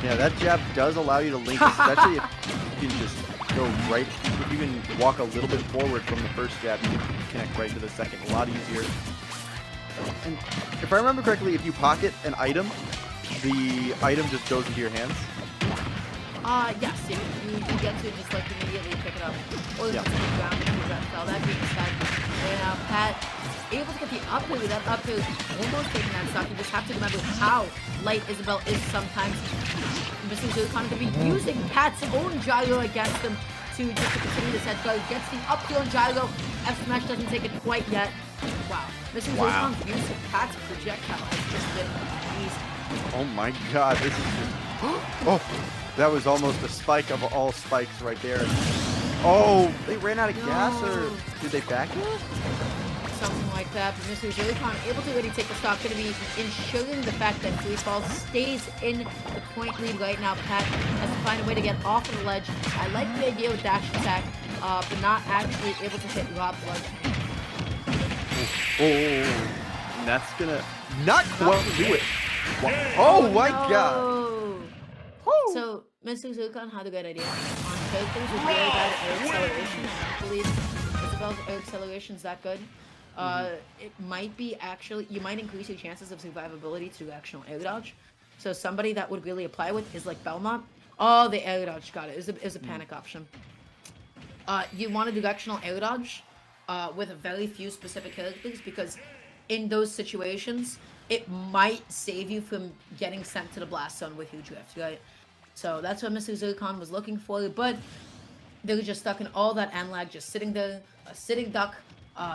Yeah, that jab does allow you to link, especially if you can just go right, if you can walk a little bit forward from the first jab, you can connect right to the second, a lot easier. And if I remember correctly, if you pocket an item, the item just goes into your hands. Yes, you get to just like immediately pick it up. Or just take it ground and projectile. That being said, and Pat able to get the up air, that up air almost taking that stock. You just have to remember how light Isabel is sometimes. Mr. Zircon could be using Pat's own gyro against him to continue this head guard. Gets the up throw gyro. F smash doesn't take it quite yet. Wow. Mr. Zircon's use of Pat's projectile has just been easy. Oh my god, this is just... that was almost a spike of all spikes right there. Oh, they ran out of gas, or did they back it? something like that. But Mr. Zurikon able to really take the stock, going to be ensuring the fact that FreeFall stays in the point lead right now. Pat has to find a way to get off of the ledge. I like the idea with dash attack, but not actually able to hit Rob's ledge. Oh, that's gonna not quite do it. Oh my god. So, Mr. Zurikon had a good idea on characters with really bad air acceleration. I don't believe Isabel's air acceleration is that good. It might be actually, you might increase your chances of survivability to directional air dodge. So somebody that would really apply with is like Belmont. Oh, the air dodge, got it. It was a panic option. You want a directional air dodge with a very few specific characters, because in those situations, it might save you from getting sent to the blast zone with your drift, right? So that's what Mr. Zurikon was looking for, but they were just stuck in all that end lag, just sitting there, a sitting duck,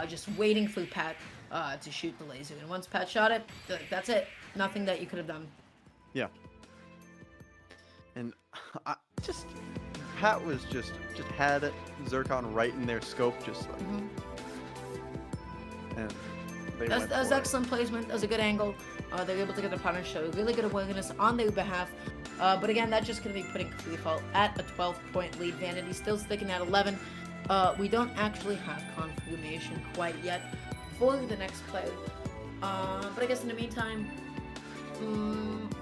just waiting for Pat to shoot the laser. And once Pat shot it, that's it. Nothing that you could have done. Yeah. And Pat was just had Zurikon right in their scope, just like. And that was excellent placement. That was a good angle. They were able to get the punish, so really good awareness on their behalf. But again, that's just going to be putting FreeFall at a 12-point lead. Vanity still sticking at 11. We don't actually have confirmation quite yet for the next player. But I guess in the meantime,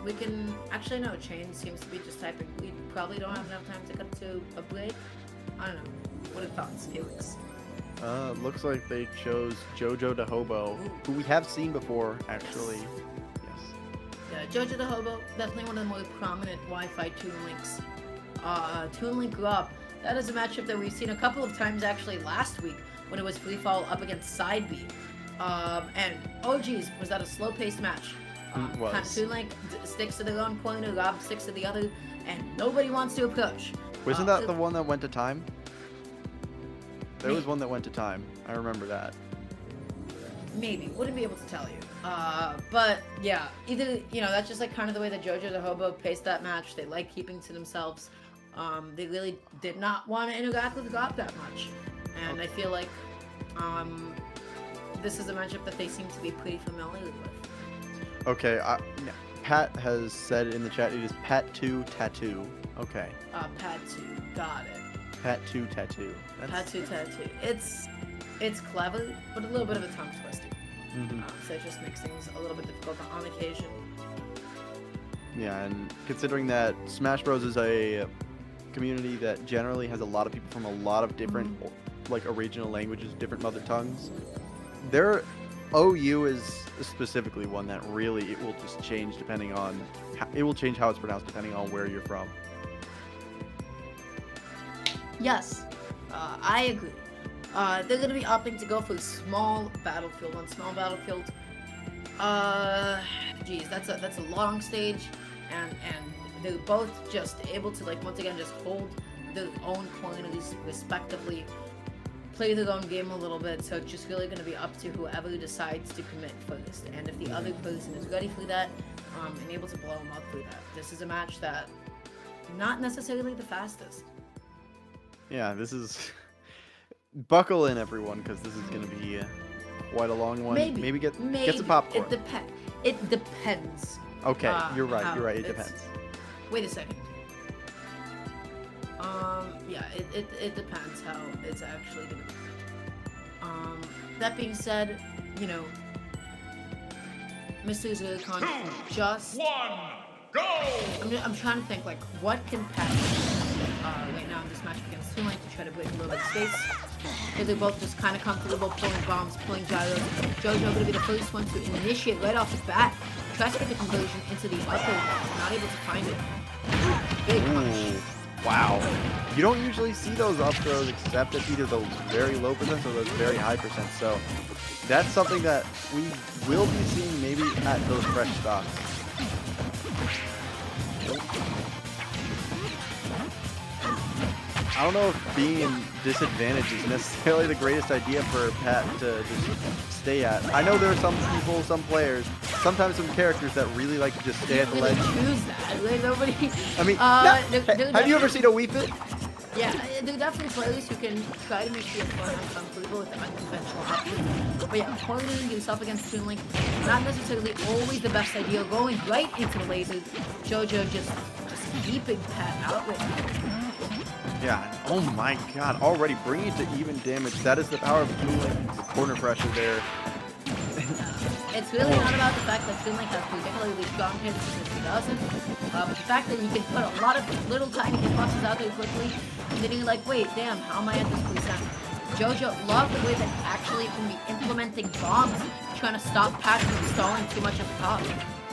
we can... Actually, no, Chain seems to be just typing. We probably don't have enough time to cut to a break. I don't know. What are thoughts, Felix? Looks like they chose Jojo the Hobo, who we have seen before, actually. Yeah, Jojo the Hobo, definitely one of the more prominent Wi-Fi Toon Links. Toon Link Rob, that is a matchup that we've seen a couple of times actually last week when it was FreeFall up against Side B. And, oh geez, was that a slow-paced match? Toon Link sticks to their own corner, Rob sticks to the other, and nobody wants to approach. Wasn't that the one that went to time? There was one that went to time. I remember that. Maybe. Wouldn't be able to tell you. But yeah, either, you know, that's just like kind of the way that Jojo the Hobo paced that match. They like keeping to themselves. They really did not want to interact with Gop that much. And I feel like this is a matchup that they seem to be pretty familiar with. Okay, Pat has said in the chat it is Pat 2 Tattoo. Okay. Pat 2, got it. Pat 2 Tattoo. Pat 2 Tattoo. It's clever, but a little bit of a tongue twister. So it just makes things a little bit difficult on occasion. Yeah, and considering that Smash Bros is a community that generally has a lot of people from a lot of different like original languages, different mother tongues, their OU is specifically one that really it will just change depending on it will change how it's pronounced depending on where you're from. Yes, I agree. They're going to be opting to go for a small battlefield. On small battlefield, geez, that's a long stage, and they're both just able to, like, once again just hold their own corners respectively, play their own game a little bit. So it's just really going to be up to whoever decides to commit first, and if the other person is ready for that, and able to blow them up for that. This is a match that not necessarily the fastest. Yeah, this is... Buckle in, everyone, because this is going to be quite a long one. Maybe get some popcorn. It depends. Okay, you're right. You're right. It depends. Wait a second. Yeah, it depends how it's actually going to be. That being said, you know, Mr. Zurikon just... 1, go! I'm trying to think, like, what can Pat right now in this match against Toon Link to try to break a little bit of space. Because they're both just kind of comfortable pulling bombs, pulling gyros. Jojo going to be the first one to initiate right off the bat. Tries to get the conversion into the upper, not able to find it. Big punch. Wow. You don't usually see those up throws except at either those very low percents or those very high percents. So that's something that we will be seeing maybe at those fresh stocks. I don't know if being in disadvantage is necessarily the greatest idea for Pat to just stay at. I know there are some people, some players, sometimes some characters that really like to just stay at the ledge. Choose that. Like, nobody. I mean, have you ever seen a Wii Fit? Yeah, there are definitely players who can try to make the opponent uncomfortable with the unconventional options. But yeah, cornering yourself against Toon Link, not necessarily always the best idea. Going right into the lasers, JoJo just keeping Pat out right now. Yeah, oh my god, already bringing it to even damage. That is the power of Toon Link. The corner pressure there. It's really not about the fact that Toon Link has particularly strong hits because he doesn't. But the fact that you can put a lot of little tiny hitboxes out there quickly, and then you're like, wait, damn, how am I at this percent? JoJo loved the way that actually can be implementing bombs, trying to stop Pat from stalling too much at the top.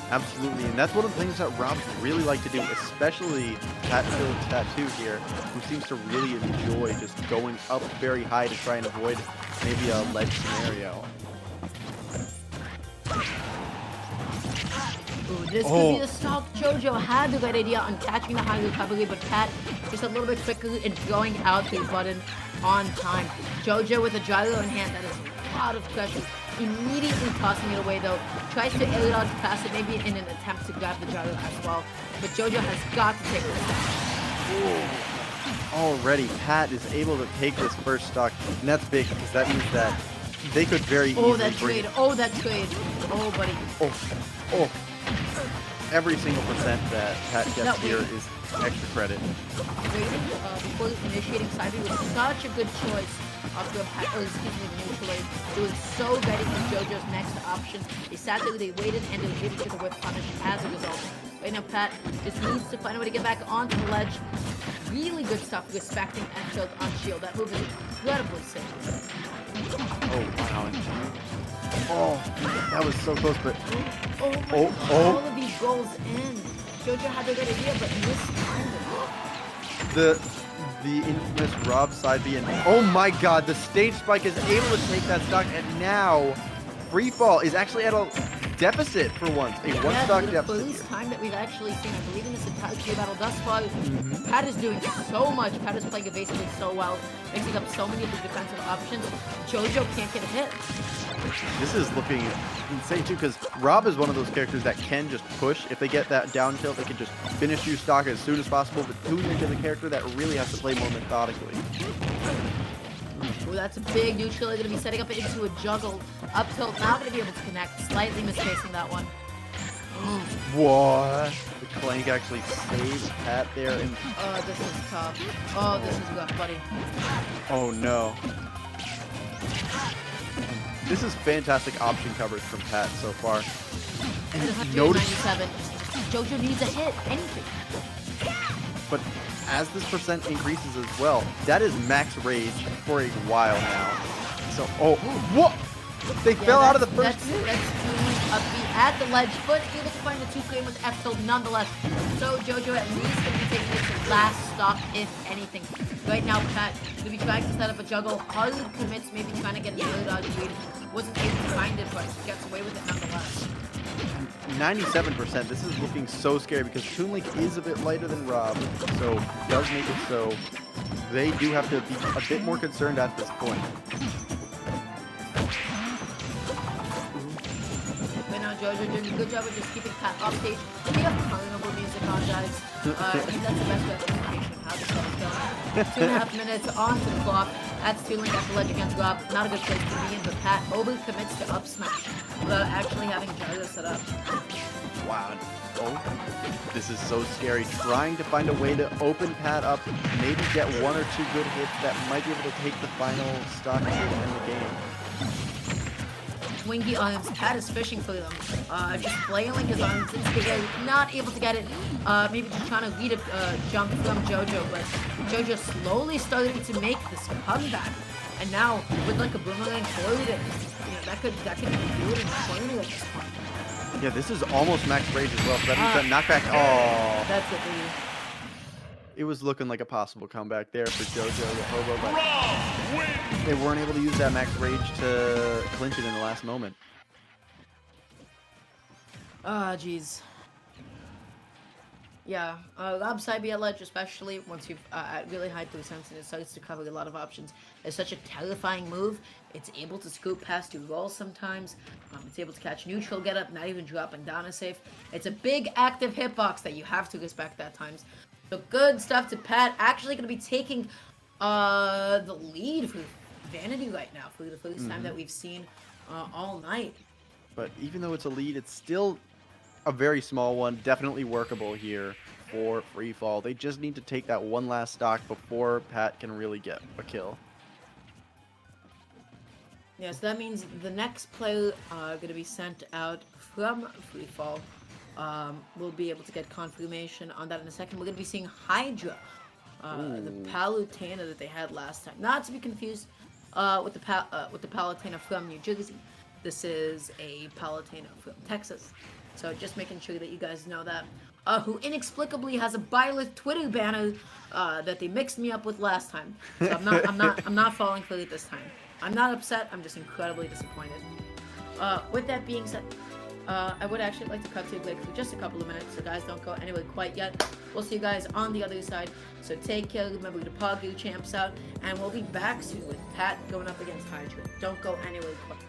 Absolutely, and that's one of the things that Robs really like to do, especially Pat Phil's Tattoo here, who seems to really enjoy just going up very high to try and avoid maybe a ledge scenario. Ooh, this could be the stock. JoJo had the right idea on catching the high recovery, but Pat just a little bit quicker in throwing out the button on time. JoJo with a gyro in hand, that is a lot of pressure. Immediately tossing it away though. Tries to air dodge past it, maybe in an attempt to grab the gyro as well. But JoJo has got to take this down. Already, Pat is able to take this first stock, and that's big because that means that they could very easily Oh, that trade. Oh, that trade. Oh, buddy. Oh. Every single percent that Pat gets here is extra credit. Waiting before initiating side B was such a good choice after the neutral aid. It was so ready for JoJo's next option. They sat there, they waited, and they were able to get the whip punish as a result. Right now, Pat just needs to find a way to get back onto the ledge. Really good stuff, respecting F-tilt on shield. That move is incredibly safe. Oh, wow. Oh, that was so close, but... Oh, all of these goals in. JoJo had the good idea, but mistimed it. The infamous Rob side B, and oh my god, the stage spike is able to take that stock, and now FreeFall is actually at a deficit for once. A one-stock deficit. The first time that we've actually seen, I believe in this entire Q battle thus far, Pat is doing so much. Pat is playing evasively so well, mixing up so many of the defensive options. JoJo can't get a hit. This is looking insane too, because Rob is one of those characters that can just push. If they get that down tilt, they can just finish you stock as soon as possible. But Toon Link is a character that really has to play more methodically. Oh, that's a big neutral. They're going to be setting up into a juggle. Up tilt, not going to be able to connect. Slightly misspacing that one. What? The Clank actually saved Pat there. And oh, this is tough. Oh, this is rough, buddy. Oh, no. This is fantastic option coverage from Pat so far. And notice, JoJo needs a hit, anything. But as this percent increases as well, that is max rage for a while now. So, oh, what? They fell out of the first. That's up at the ledge, but able to find the 2-frame with F-tilt nonetheless. So JoJo at least going to be taking its last stock, if anything. Right now, Pat going to be trying to set up a juggle. Hard commits, maybe trying to get an early dodge lead. Wasn't able to find it, but gets away with it nonetheless. 97%. This is looking so scary because Toon Link is a bit lighter than Rob, so does make it so they do have to be a bit more concerned at this point. Right now, JoJo doing a good job of just keeping Pat off stage. We have carnival music on, guys. I think that's the best representation of how this is going. 2.5 minutes on to the clock. That's Toon Link at the ledge against Rob. Not a good place to be in, but Pat over-commits to up smash without actually having gyro set up. Wow. Oh, this is so scary. Trying to find a way to open Pat up, maybe get 1 or 2 good hits that might be able to take the final stock here to end the game. Wingy arms, Pat is fishing for them. Just flailing his arms into the air, not able to get it. Maybe just trying to lead a jump from JoJo, but JoJo slowly starting to make this comeback. And now, with like a boomerang forward, that could do it in corner at this point. Yeah, this is almost max rage as well, so that means that knockback. Oh, that's it. It was looking like a possible comeback there for JoJo the Hobo, but they weren't able to use that max rage to clinch it in the last moment. Ah, jeez. Yeah, lob side B at ledge, especially once you've at really high percents and it starts to cover a lot of options. It's such a terrifying move. It's able to scoop past your rolls sometimes. It's able to catch neutral, get up, not even dropping down is safe. It's a big active hitbox that you have to respect at times. So good stuff to Pat. Actually going to be taking the lead for Vanity right now for the first time that we've seen all night. But even though it's a lead, it's still a very small one. Definitely workable here for FreeFall. They just need to take that one last stock before Pat can really get a kill. Yeah, so that means the next player going to be sent out from FreeFall. We'll be able to get confirmation on that in a second. We're going to be seeing Hydra, the Palutena that they had last time. Not to be confused with the Palutena from New Jersey. This is a Palutena from Texas. So just making sure that you guys know that. Who inexplicably has a Byleth Twitter banner that they mixed me up with last time. So I'm not falling for it this time. I'm not upset. I'm just incredibly disappointed. With that being said, I would actually like to cut to a break for just a couple of minutes, so guys don't go anywhere quite yet. We'll see you guys on the other side. So take care. Remember to pog your champs out, and we'll be back soon with Pat going up against Hydra. Don't go anywhere quite.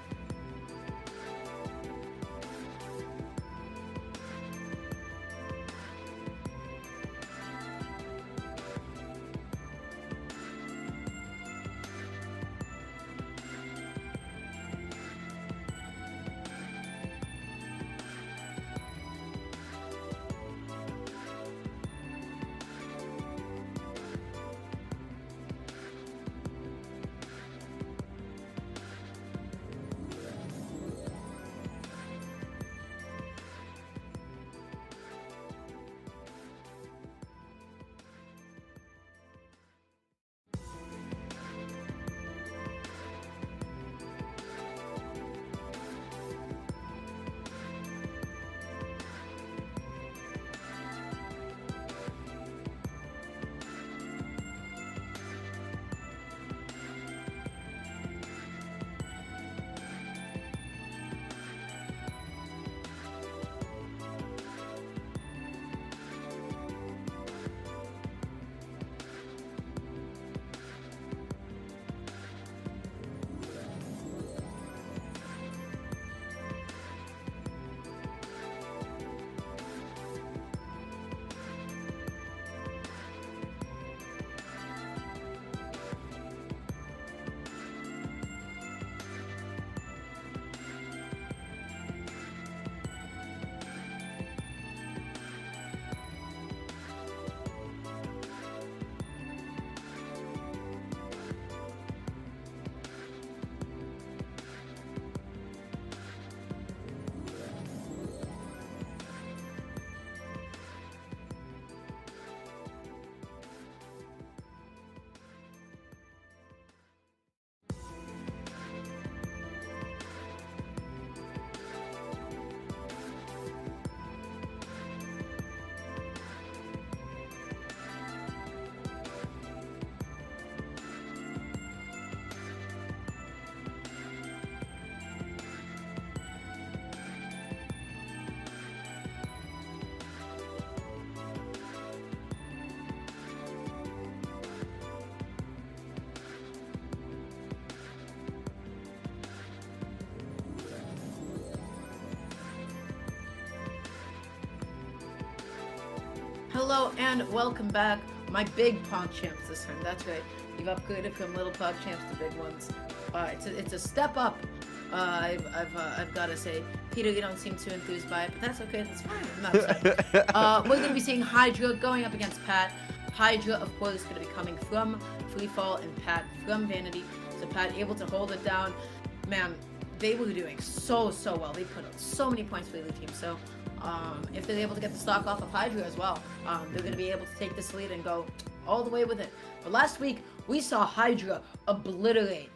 Hello and welcome back, my big Pog champs this time. That's right, you've upgraded from little Pog champs to big ones. It's a step up. I've got to say, Peter, you don't seem too enthused by it, but that's okay. That's fine. I'm not upset. We're gonna be seeing Hydra going up against Pat. Hydra, of course, is gonna be coming from FreeFall and Pat from Vanity. So Pat able to hold it down. Man, they were doing so well. They put up so many points for the team. So if they're able to get the stock off of Hydra as well, they're going to be able to take this lead and go all the way with it. But last week, we saw Hydra obliterate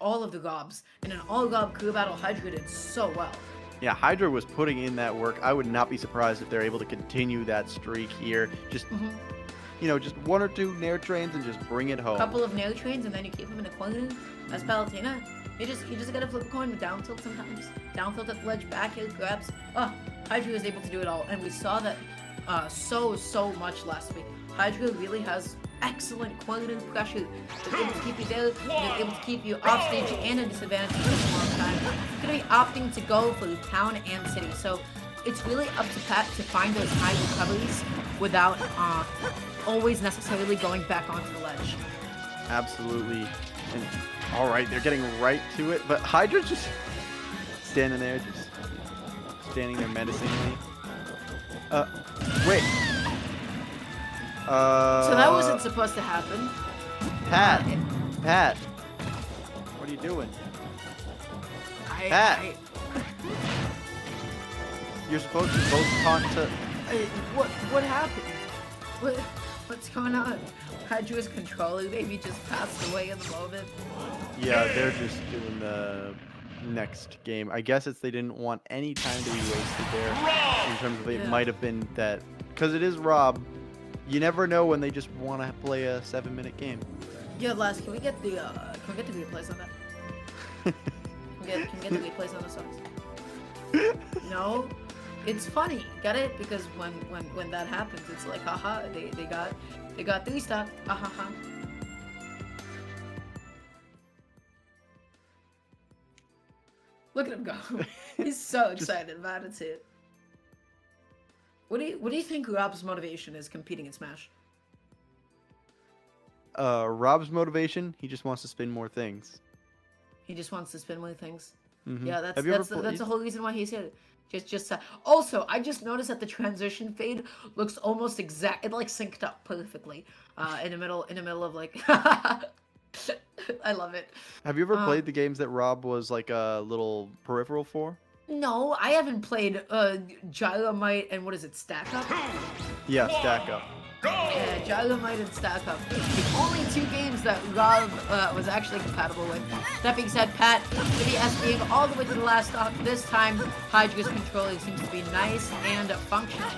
all of the gobs. In an all-gob crew battle, Hydra did so well. Yeah, Hydra was putting in that work. I would not be surprised if they're able to continue that streak here. Just, you know, just one or two Nair trains and just bring it home. A couple of Nair trains and then you keep them in the corner as Palutena. You just gotta flip a coin with down tilt sometimes. Down tilt at the ledge, back hit, grabs. Hydra was able to do it all, and we saw that so much last week. Hydra really has excellent quantity pressure. They're able to keep you there, they're able to keep you off stage and a disadvantage for a long time. They're gonna be opting to go for the town and city, so it's really up to Pat to find those high recoveries without always necessarily going back onto the ledge. Absolutely. And all right, they're getting right to it, but Hydra's just standing there, just standing there menacingly. Wait. So that wasn't supposed to happen. Pat. Pat. What are you doing? Pat. You're supposed to both taunt to... What happened? What's going on? Hydra's controller maybe just passed away in the moment. Yeah, they're just doing the next game. I guess they didn't want any time to be wasted there. In terms of it might have been that... Because it is Rob. You never know when they just want to play a 7-minute game. Yeah, Les, can we get the replays on that? Can we get the replays on the songs? No, it's funny. Get it? Because when that happens, it's like, haha, they got 3 stock. Haha. Look at him go. He's so excited about it too. What do you think Rob's motivation is competing in Smash? Rob's motivation, he just wants to spin more things. He just wants to spin more things. Mm-hmm. Yeah, that's the whole reason why he's here. Also, I just noticed that the transition fade looks almost exact. It like synced up perfectly. In the middle of like. I love it. Have you ever played the games that Rob was like a little peripheral for? No, I haven't played Gyromite and what is it, Stack Up? Yeah, Stack Up. Yeah, Gyromite and Stack Up. The only 2 games that Rob was actually compatible with. That being said, Pat, with the SBing all the way to the last stock, this time Hydra's controller seems to be nice and functional.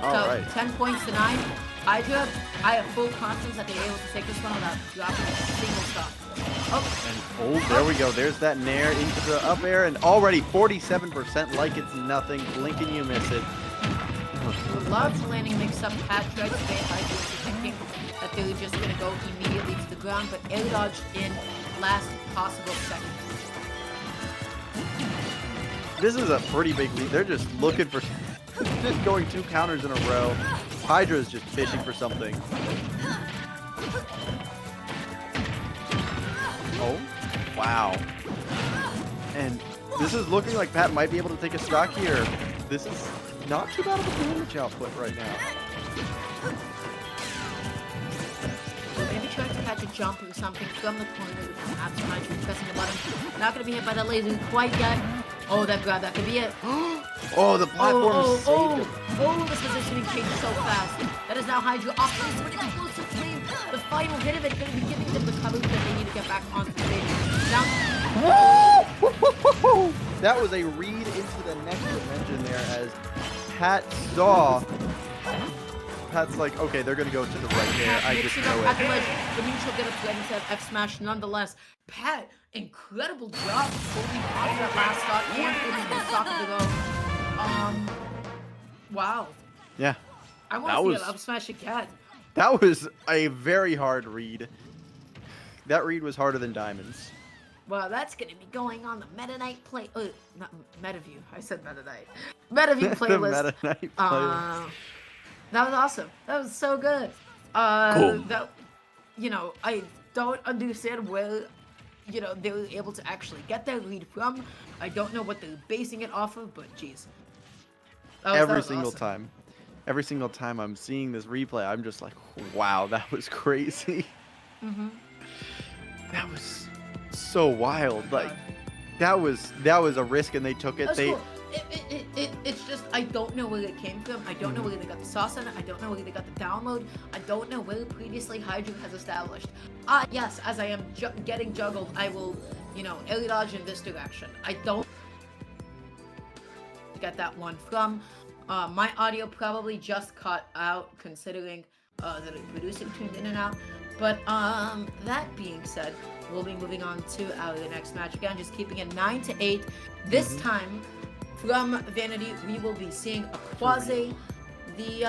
So 10 points to 9. Hydra, I have full confidence that they're able to take this one without dropping a single stock. There we go. There's that nair into the up air, and already 47% like it's nothing. Blink and you miss it. Loves landing mix-up. Pat tried to get Hydra thinking that they were just going to go immediately to the ground, but air dodged in last possible second. This is a pretty big lead. They're just looking for... just going 2 counters in a row. Hydra's just fishing for something. Oh, wow. And this is looking like Pat might be able to take a stock here. This is not too bad of a damage output right now. Maybe trying to catch a jump or something from the corner. Perhaps Hydra pressing the button. Not going to be hit by that laser quite yet. Oh, that grab, that could be it. Oh, the platform saved him. Oh, this positioning changed so fast. That is now Hydra off to this explosive flame. The final hit of it going to be giving them the cover that they need to get back onto the stage. Now, that was a read into the next dimension there as Pat saw. Pat's like, okay, they're going to go to the right there. I just know it. The neutral get a play instead of F smash nonetheless. Pat, incredible job holding on to that last shot and hitting the stock of the go. Wow. Yeah. I want to see an up smash again. That was a very hard read. That read was harder than Diamonds. Well, that's going to be going on the Meta Knight play. Not MetaView. I said Meta Knight. MetaView playlist. The Meta Knight playlist. That was awesome. That was so good. Cool. That, I don't understand where, they were able to actually get that lead from. I don't know what they're basing it off of, but geez. Every single time I'm seeing this replay, I'm just like, wow, that was crazy. Mm-hmm. That was so wild. Like, that was a risk, and they took it. Cool. It's just, I don't know where it came from. I don't know where they got the sauce on it. I don't know where they got the download. I don't know where previously Hydra has established. Yes, as I am getting juggled, I will, air dodge in this direction. I don't get that one from. My audio probably just cut out considering that the producer tuned in and out. But that being said, we'll be moving on to the next match again, just keeping it 9-8. This time, from Vanity, we will be seeing a Quasi, the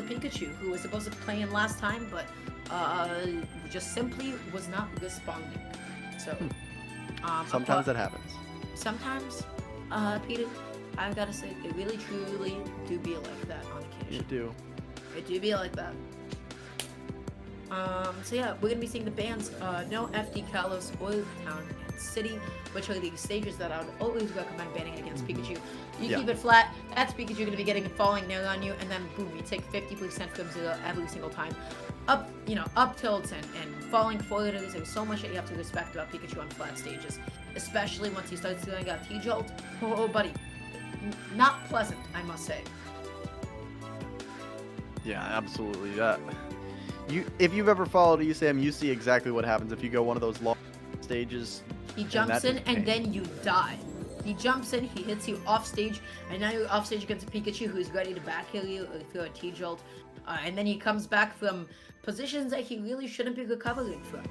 Pikachu, who was supposed to play in last time, but just simply was not responding. So, sometimes that happens. Sometimes, Peter, I gotta say, it really truly do be like that on occasion. You do. It do be like that. So yeah, we're gonna be seeing the bans No, FD, Kalos, Oil Town, and City, which are the stages that I would always recommend banning against Pikachu. You keep it flat, that's Pikachu gonna be getting a falling nail on you, and then boom, you take 50% from 0 every single time. Up tilts and falling forward. There's so much that you have to respect about Pikachu on flat stages, especially once he starts doing a T-Jolt. Oh, buddy, not pleasant, I must say. Yeah, absolutely. If you've ever followed ESAM, you see exactly what happens if you go one of those long stages. He jumps in and then you die. He jumps in, he hits you off stage, and now you're off stage against a Pikachu who's ready to back heal you or throw a T-Jolt. And then he comes back from positions that he really shouldn't be recovering from.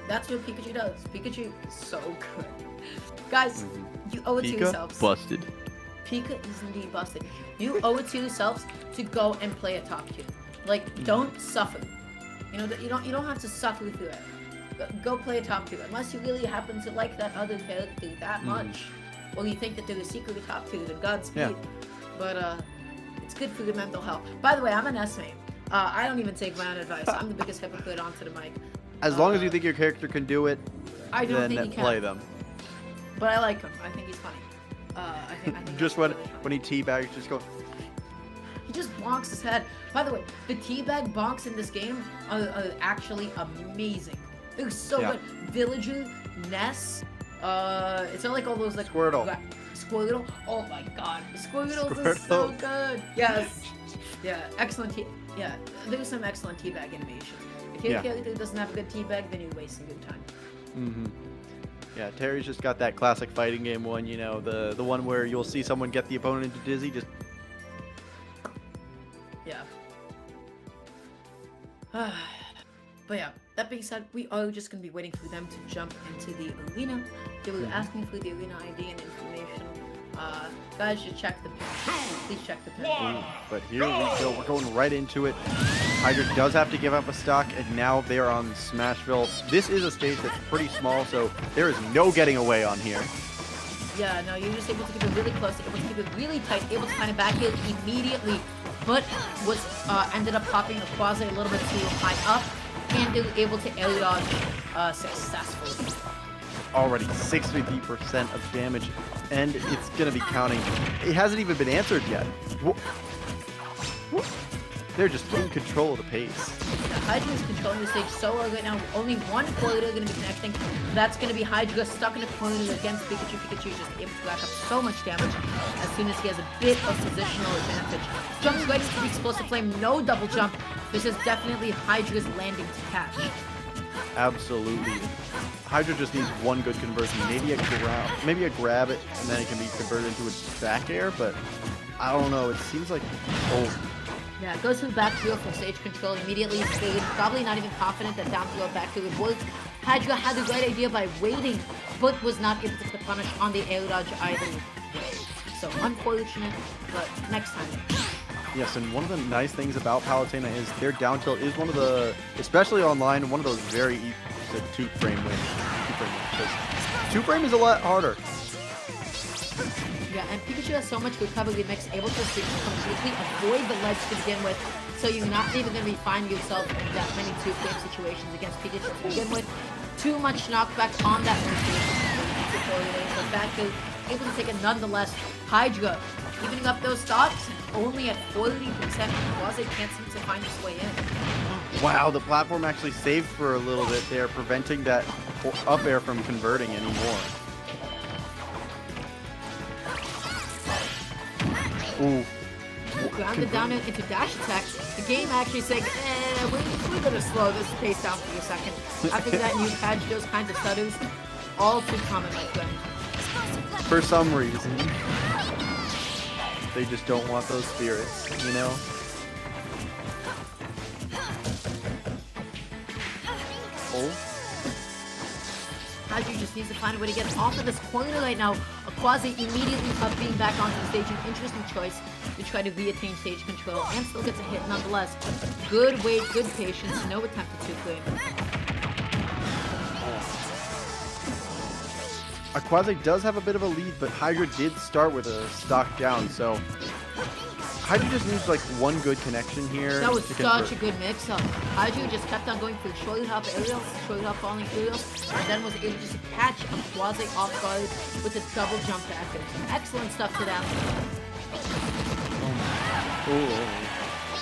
That's what Pikachu does. Pikachu is so good. Guys, you owe it to yourselves. Busted. Pika is indeed busted. You owe it to yourselves to go and play a top tier. Like, don't suffer. You know, you don't have to suffer through it. Go play a top tier, unless you really happen to like that other character that much, or you think that they're a secret top tier, then Godspeed. Yeah. But it's good for your mental health. By the way, I'm an S main. I don't even take my own advice. I'm the biggest hypocrite onto the mic. As long as you think your character can do it, I don't think he can. play them. But I like him. I think he's funny. I think Just really when he teabags, just go. He just bonks his head. By the way, the teabag bonks in this game are actually amazing. They're so good. Villager, Ness, it's not like all those like Squirtle. Squirtle. Oh my god, Squirtles is so good. Yes. Yeah, excellent. Yeah, there's some excellent teabag animations. If your character doesn't have a good teabag, then you're wasting your time. Yeah, Terry's just got that classic fighting game one, you know, the one where you'll see someone get the opponent into dizzy, just... Yeah. But yeah, that being said, we are just going to be waiting for them to jump into the arena. They were asking for the arena ID and information. Guys, just check the pin. Please check the pin. But here we go. We're going right into it. Hydra does have to give up a stock, and now they're on Smashville. This is a stage that's pretty small, so there is no getting away on here. Yeah, no, you're just able to keep it really close, able to keep it really tight, able to kind of back it immediately, but was ended up popping a quasi a little bit too high up, and they were able to air dodge successfully. Already 60% of damage, and it's going to be counting. It hasn't even been answered yet. They're just in control of the pace. Hydra is controlling the stage so well right now. Only one corridor going to be connecting. That's going to be Hydra stuck in a corner against Pikachu. Pikachu is just able to rack up so much damage as soon as he has a bit of positional advantage. Jumps right into the explosive flame. No double jump. This is definitely Hydra's landing to catch. Absolutely. Hydra just needs one good conversion. Maybe a grab it, and then it can be converted into a back air, but I don't know. It seems like... Yeah, goes through back throw for stage control immediately. Probably not even confident that down throw back throw would work. Hydra had the right idea by waiting, but was not able to get the punish on the air dodge either way. So unfortunate, but next time. Yes, and one of the nice things about Palutena is their down tilt is one of the, especially online, one of those very easy to 2-frame wins. 2-frame is a lot harder. Yeah, and Pikachu has so much recovery mix, able to completely avoid the ledge to begin with, so you're not even going to be finding yourself in that many 2-frame situations against Pikachu to begin with. Too much knockback on that rotation, so back to able to take it nonetheless. Hydra evening up those stocks, only at 40%, because they can't seem to find its way in. Wow, the platform actually saved for a little bit there, preventing that up air from converting anymore. Ooh. Grounded down into dash attack. The game actually saying, we're going to slow this pace down for a second. After that new patch, those kinds of stutters, all too common, my friend. For some reason. They just don't want those spirits, you know? Oh. Hydra just needs to find a way to get off of this corner right now. A Quasi immediately up being back onto the stage. An interesting choice to try to reattain stage control and still gets a hit nonetheless. Good wait, good patience, no attempt at 2-frame. Quasi does have a bit of a lead, but Hydra did start with a stock down, so Hydra just needs like one good connection here. That was to such a convert. good mix-up. Hydra just kept on going for shoulder hop aerials, shoulder hop falling aerials, and then was able to just catch a quasi off guard with a double jump back. Excellent stuff to that.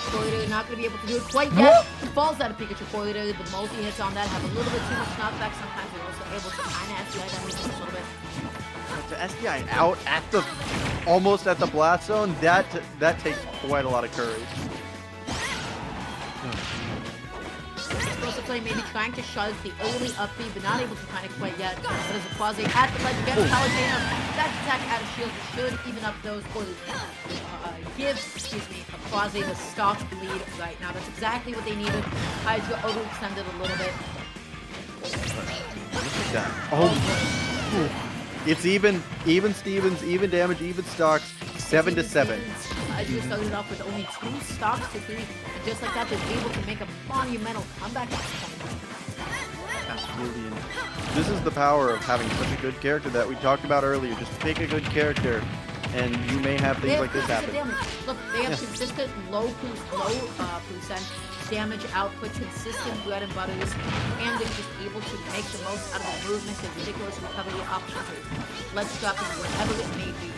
Spoiler, not going to be able to do it quite yet. Falls out of Pikachu Spoiler. The multi-hits on that have a little bit too much knockback. Sometimes we're also able to kind of SDI that just a little bit. To SDI out at the almost at the blast zone, that takes quite a lot of courage. Explosive Flame maybe trying to shove the early up B, but not able to find it quite yet. But as a quasi at the ledge again, Palutena, that attack out of shield should even up those, or give, a quasi the stock lead right now. That's exactly what they needed. Hydra overextended a little bit. Look at that. Oh. It's even Stevens, even damage, even stocks, 7-7. Hydra started off with only 2 stocks to 3, and just like that, they're able to make a monumental comeback at this point. Absolutely. And this is the power of having such a good character that we talked about earlier. Just pick a good character, and you may have things like this happen. Look, they have consistent low percent damage output, consistent bread and butters, and they're just able to make the most out of the movement and ridiculous recovery options. Let's drop it whatever it may be.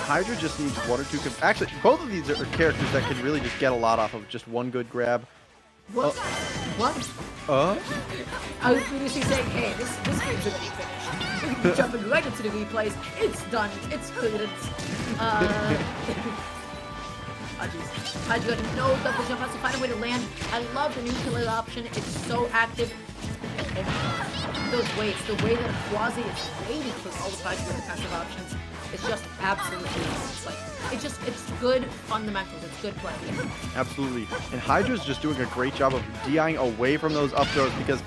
Hydra just needs 1 or 2. Actually, both of these are characters that can really just get a lot off of just one good grab. What? What? I was previously saying, hey, this game's already finished. We're jumping right into the replays. It's done. It's good. Oh, jeez. Hydra got no double jump. Has to find a way to land. I love the new killer option. It's so active. Those weights, the way that Quasi is waiting for all the Hydra defensive options, it's just absolutely like it's good fundamentals. It's good play. Absolutely. And Hydra's just doing a great job of DIing away from those up throws, because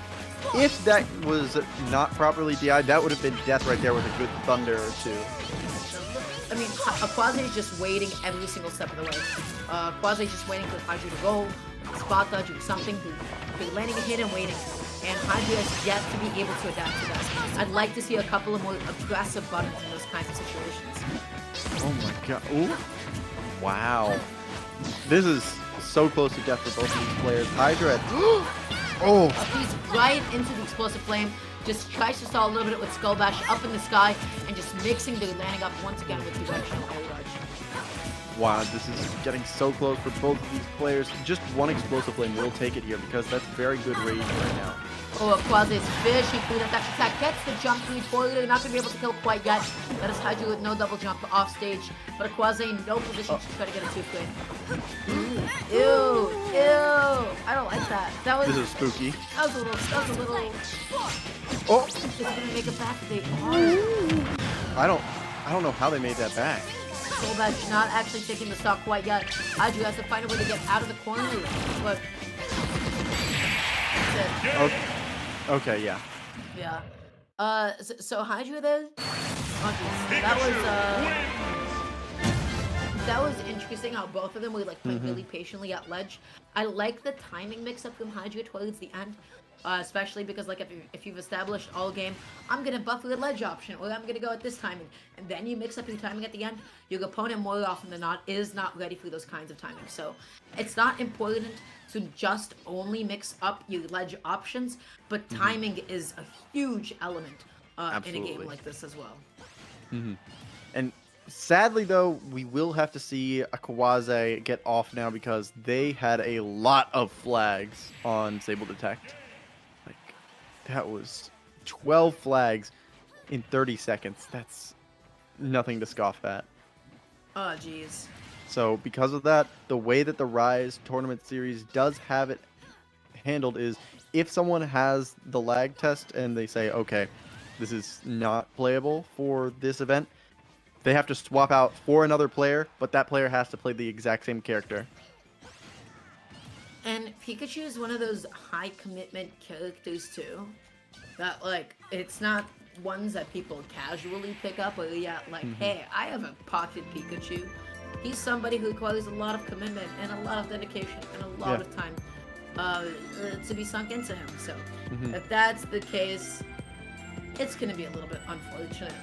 if that was not properly DI'd, that would have been death right there with a good thunder or two. I mean, Quasi is just waiting every single step of the way. Quasi is just waiting for Hydra to go, spot dodge or something, they're landing a hit and waiting. And Hydra has yet to be able to adapt to that. I'd like to see a couple of more aggressive buttons in those kinds of situations. Oh my god. Ooh. Wow. This is so close to death for both of these players. Hydra oh! He's right into the explosive flame. Just tries to stall a little bit with Skull Bash up in the sky and just mixing the landing up once again with directional air dodge. Wow, this is getting so close for both of these players. Just one explosive flame will take it here, because that's very good rage right now. Oh, Quasi's fishy food dash attack gets the jump lead forward. They're not going to be able to kill quite yet. That is Hydra with no double jump off stage. But Quasi in no position to try to get a 2-frame. Ew, ew. I don't like that. This is spooky. That was a little. Oh! It's going to make it back. They I don't know how they made that back. Skull Bash not actually taking the stock quite yet. Hydra has to find a way to get out of the corner. But that's it. Okay, yeah. Yeah. So Hydra there. Okay, that was interesting how both of them were like playing really patiently at ledge. I like the timing mix-up from Hydra towards the end. Especially because like if you've established all game, I'm gonna buffer the ledge option, or I'm gonna go at this timing, and then you mix up your timing at the end, your opponent more often than not is not ready for those kinds of timings. So it's not important to just only mix up your ledge options, but timing is a huge element in a game like this as well. And sadly though, we will have to see a Kawase get off now, because they had a lot of flags on Sable Detect. That was 12 flags in 30 seconds. That's nothing to scoff at. Oh, jeez. So because of that, the way that the Rise tournament series does have it handled is, if someone has the lag test and they say, okay, this is not playable for this event, they have to swap out for another player, but that player has to play the exact same character. And Pikachu is one of those high commitment characters too, that like it's not ones that people casually pick up, or hey, I have a pocket Pikachu. He's somebody who requires a lot of commitment and a lot of dedication and a lot of time to be sunk into him. So if that's the case, it's gonna be a little bit unfortunate.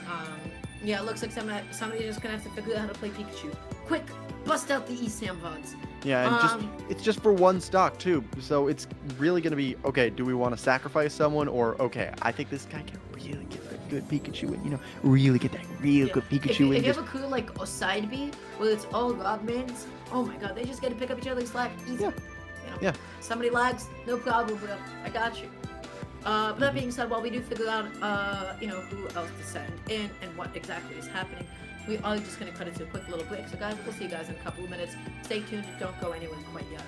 Yeah, it looks like somebody's just gonna have to figure out how to play Pikachu. Quick, bust out the ESAM VODs. Yeah, and it's just for one stock too, so it's really gonna be okay. Do we want to sacrifice someone, or okay, I think this guy can really get that good Pikachu in, really get that real good Pikachu in. If you have a crew like a side B, where it's all Godmans, oh my god, they just get to pick up each other's slack easy. Yeah. Yeah. Somebody lags, no problem, bro. I got you. But that being said, while we do figure out, who else to send in and what exactly is happening, we are just going to cut it to a quick little break. So guys, we'll see you guys in a couple of minutes. Stay tuned. Don't go anywhere quite yet.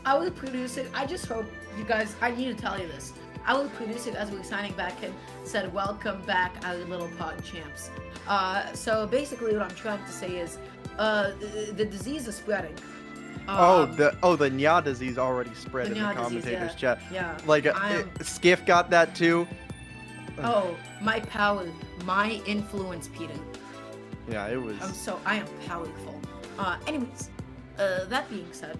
I will produce it. I just hope you guys. I need to tell you this. I will produce it as we're signing back and said, "Welcome back, our little pod champs." So basically, what I'm trying to say is, the disease is spreading. The Nya disease already spread The in the Nya disease, commentators yeah. chat. Yeah. Like Skiff got that too. Oh, my power, my influence, Peter. Yeah, it was. I am powerful. Anyways, that being said,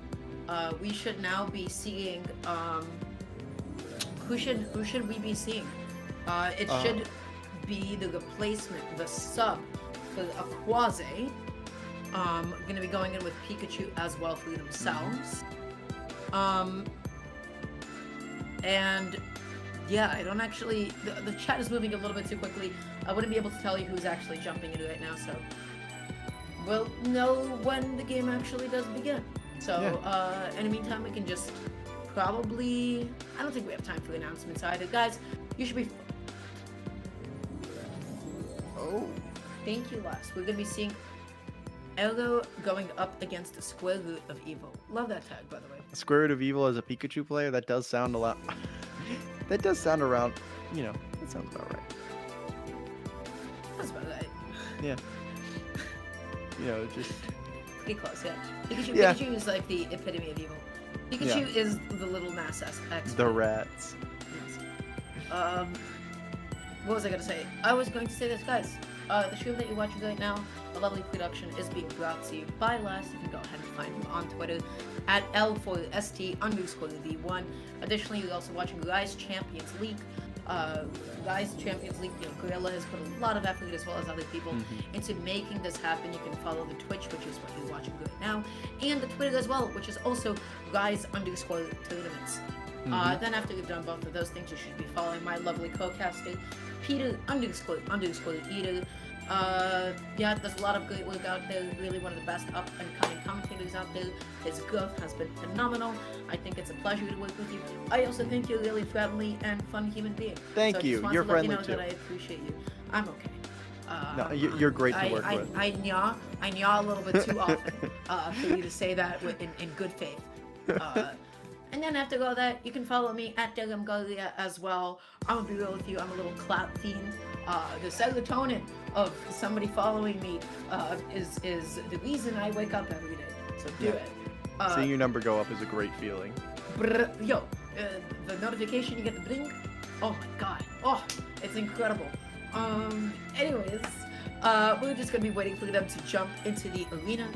we should now be seeing. Who should we be seeing? It should be the replacement, the sub for Aquaze. Gonna be going in with Pikachu as well for themselves. And yeah, I don't actually. The chat is moving a little bit too quickly. I wouldn't be able to tell you who's actually jumping into it now, so we'll know when the game actually does begin. So in the meantime, we can just probably. I don't think we have time for announcements either, guys. You should be. Oh. Thank you, Les. We're gonna be seeing Elo going up against the Square Root of Evil. Love that tag, by the way. Square Root of Evil as a Pikachu player. That does sound a lot. That does sound around. You know, that sounds about right. That's about right. Yeah. You know, just. Pretty close, yeah. Pikachu, Yeah. Pikachu is like the epitome of evil. Pikachu is the little Mass X. The rats. Yes. What was I gonna say? I was going to say this, guys. The stream that you're watching right now, a lovely production, is being brought to you by Les. You can go ahead and find him on Twitter at L4ST_V1. Additionally, you're also watching Rise Champions League. Rise Champions League, Gorilla has put a lot of effort, as well as other people, into making this happen. You can follow the Twitch, which is what you're watching right now, and the Twitter as well, which is also Rise_Tournaments. Then after you've done both of those things, you should be following my lovely co-caster, Peter_Eater. Yeah, there's a lot of great work out there. Really one of the best up-and-coming commentators out there. His growth has been phenomenal. I think it's a pleasure to work with you. I also think you're a really friendly and fun human being. Thank you. You're friendly too. That I appreciate you. I'm okay. No, you're great to work with. I nya a little bit too often for you to say that in good faith. And then after all that, you can follow me at Degamgalia as well. I'm gonna be real with you. I'm a little clout fiend. The serotonin of somebody following me is the reason I wake up every day. So do it. Seeing your number go up is a great feeling. The notification you get the bling. Oh my god. Oh, it's incredible. Anyways, we're just gonna be waiting for them to jump into the arena.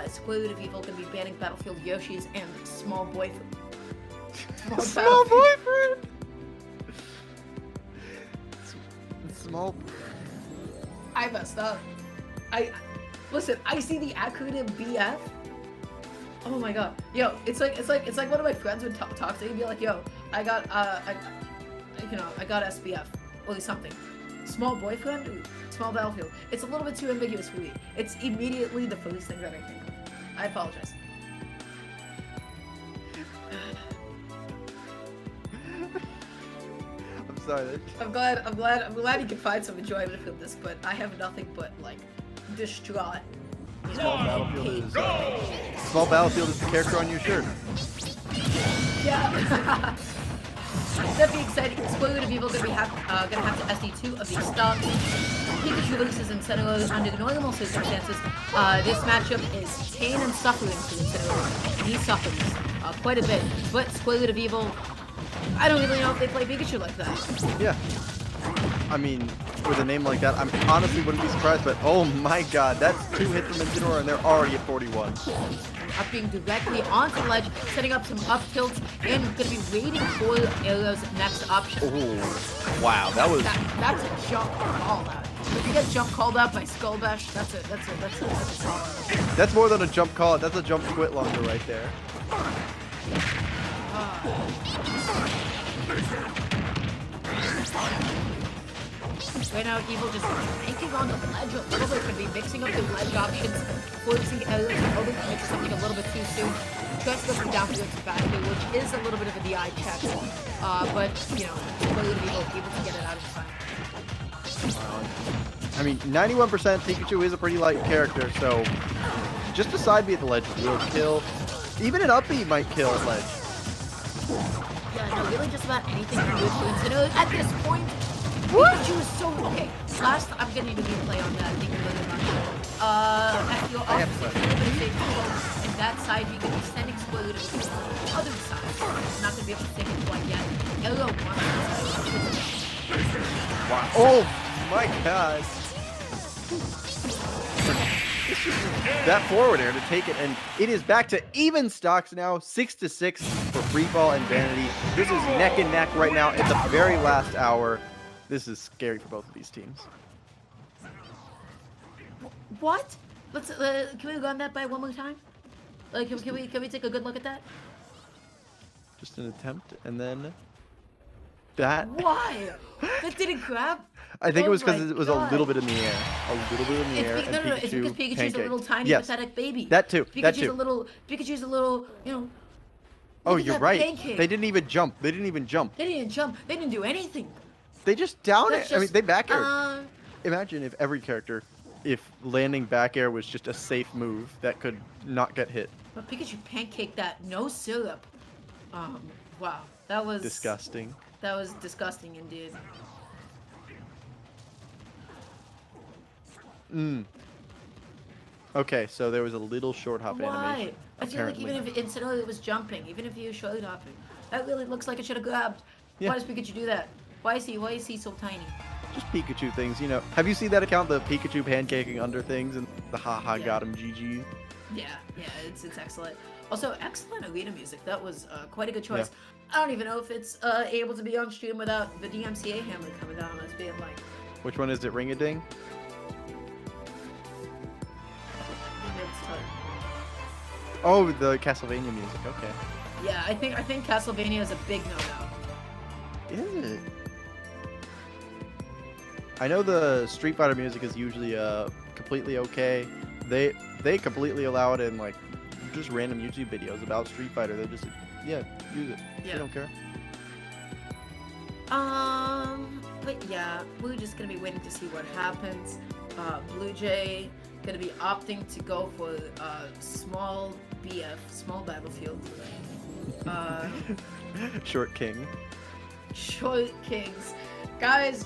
Square Root of Evil gonna be banning Battlefield Yoshis and Small Boyfriend. Small boyfriend. Small. I messed up. Listen. I see the acronym BF. Oh my god. Yo, it's like one of my friends would talk to me and be like, yo, I got SBF or something. Small boyfriend, ooh, small battlefield. It's a little bit too ambiguous for me. It's immediately the first thing that I think of. I apologize. I'm sorry. I'm glad you can find some enjoyment from this, but I have nothing but like distraught. Small Battlefield is the character on your shirt. Yeah. That being said, Square Root of Evil gonna have to SD2 of the stocks. Pikachu loses Incineroar under normal circumstances. This matchup is pain and suffering for Incineroar. He suffers quite a bit, but Square Root of Evil, I don't really know if they play Pikachu like that. Yeah. I mean, with a name like that, I honestly wouldn't be surprised, but oh my god, that's 2 hits from Incineroar and they're already at 41. Upping directly onto the ledge, setting up some up tilts, and gonna be waiting for Arrow's next option. Oh, wow, that was... That's a jump called out. If you get jump called out by Skull Bash, that's a call. That's more than a jump call, that's a jump quit longer right there. Right now, Evil just tanking on the ledge a little bit, could be mixing up the ledge options, forcing Elliot to overcommit to something a little bit too soon. Tries to go from down to back here, which is a little bit of a DI check, but, you know, Evil to get it out of time. I mean, 91% Pikachu is a pretty light character, so just a side B at the ledge will kill. Even an up B might kill at ledge. Yeah, no, really just about anything you do to Incineroar. At this point, Pikachu is so... Okay, last... I'm gonna need a replay on that. I think you're really not. At your opposite, and that side, you can extend explode to the other side. I'm not gonna be able to take it quite yet. Hello, Wow. Oh my god. That forward air to take it, and it is back to even stocks now, 6-6 for FreeFall and Vanity. This is neck and neck right now at the very last hour. This is scary for both of these teams. What? Let's can we run that by one more time? Can we take a good look at that? Just an attempt, and then that. Why? That didn't grab. I think it was because it was God. a little bit in the air, a little bit in the air. No, no, no. It's because Pikachu's a little tiny, pathetic baby. That too. Pikachu's a little, you know. Oh, you're right. Pancake. They didn't even jump. They didn't jump. They didn't do anything. They just down it. I mean, they back air. Uh, Imagine if every character, if landing back air was just a safe move that could not get hit. But Pikachu pancaked that, no syrup. Wow, that was disgusting. That was disgusting indeed. Okay, so there was a little short hop animation. Why? I feel like even if Incineroar was jumping, even if you short hopping, that really looks like it should have grabbed. Yeah. Why does Pikachu do that? Why is he so tiny? Just Pikachu things, you know. Have you seen that account, the Pikachu pancaking under things and the haha got him GG? Yeah, it's excellent. Also, excellent arena music. That was quite a good choice. Yeah. I don't even know if it's able to be on stream without the DMCA hammer coming down on us being like. Which one is it? Ring a ding? Oh, the Castlevania music. Okay. Yeah, I think Castlevania is a big no-no. Is it? I know the Street Fighter music is usually completely okay. They completely allow it in like just random YouTube videos about Street Fighter. They just use it. Yeah. They don't care. But yeah, we're just gonna be waiting to see what happens. Blue Jay gonna be opting to go for small BF, small battlefield. Short King. Short Kings, guys.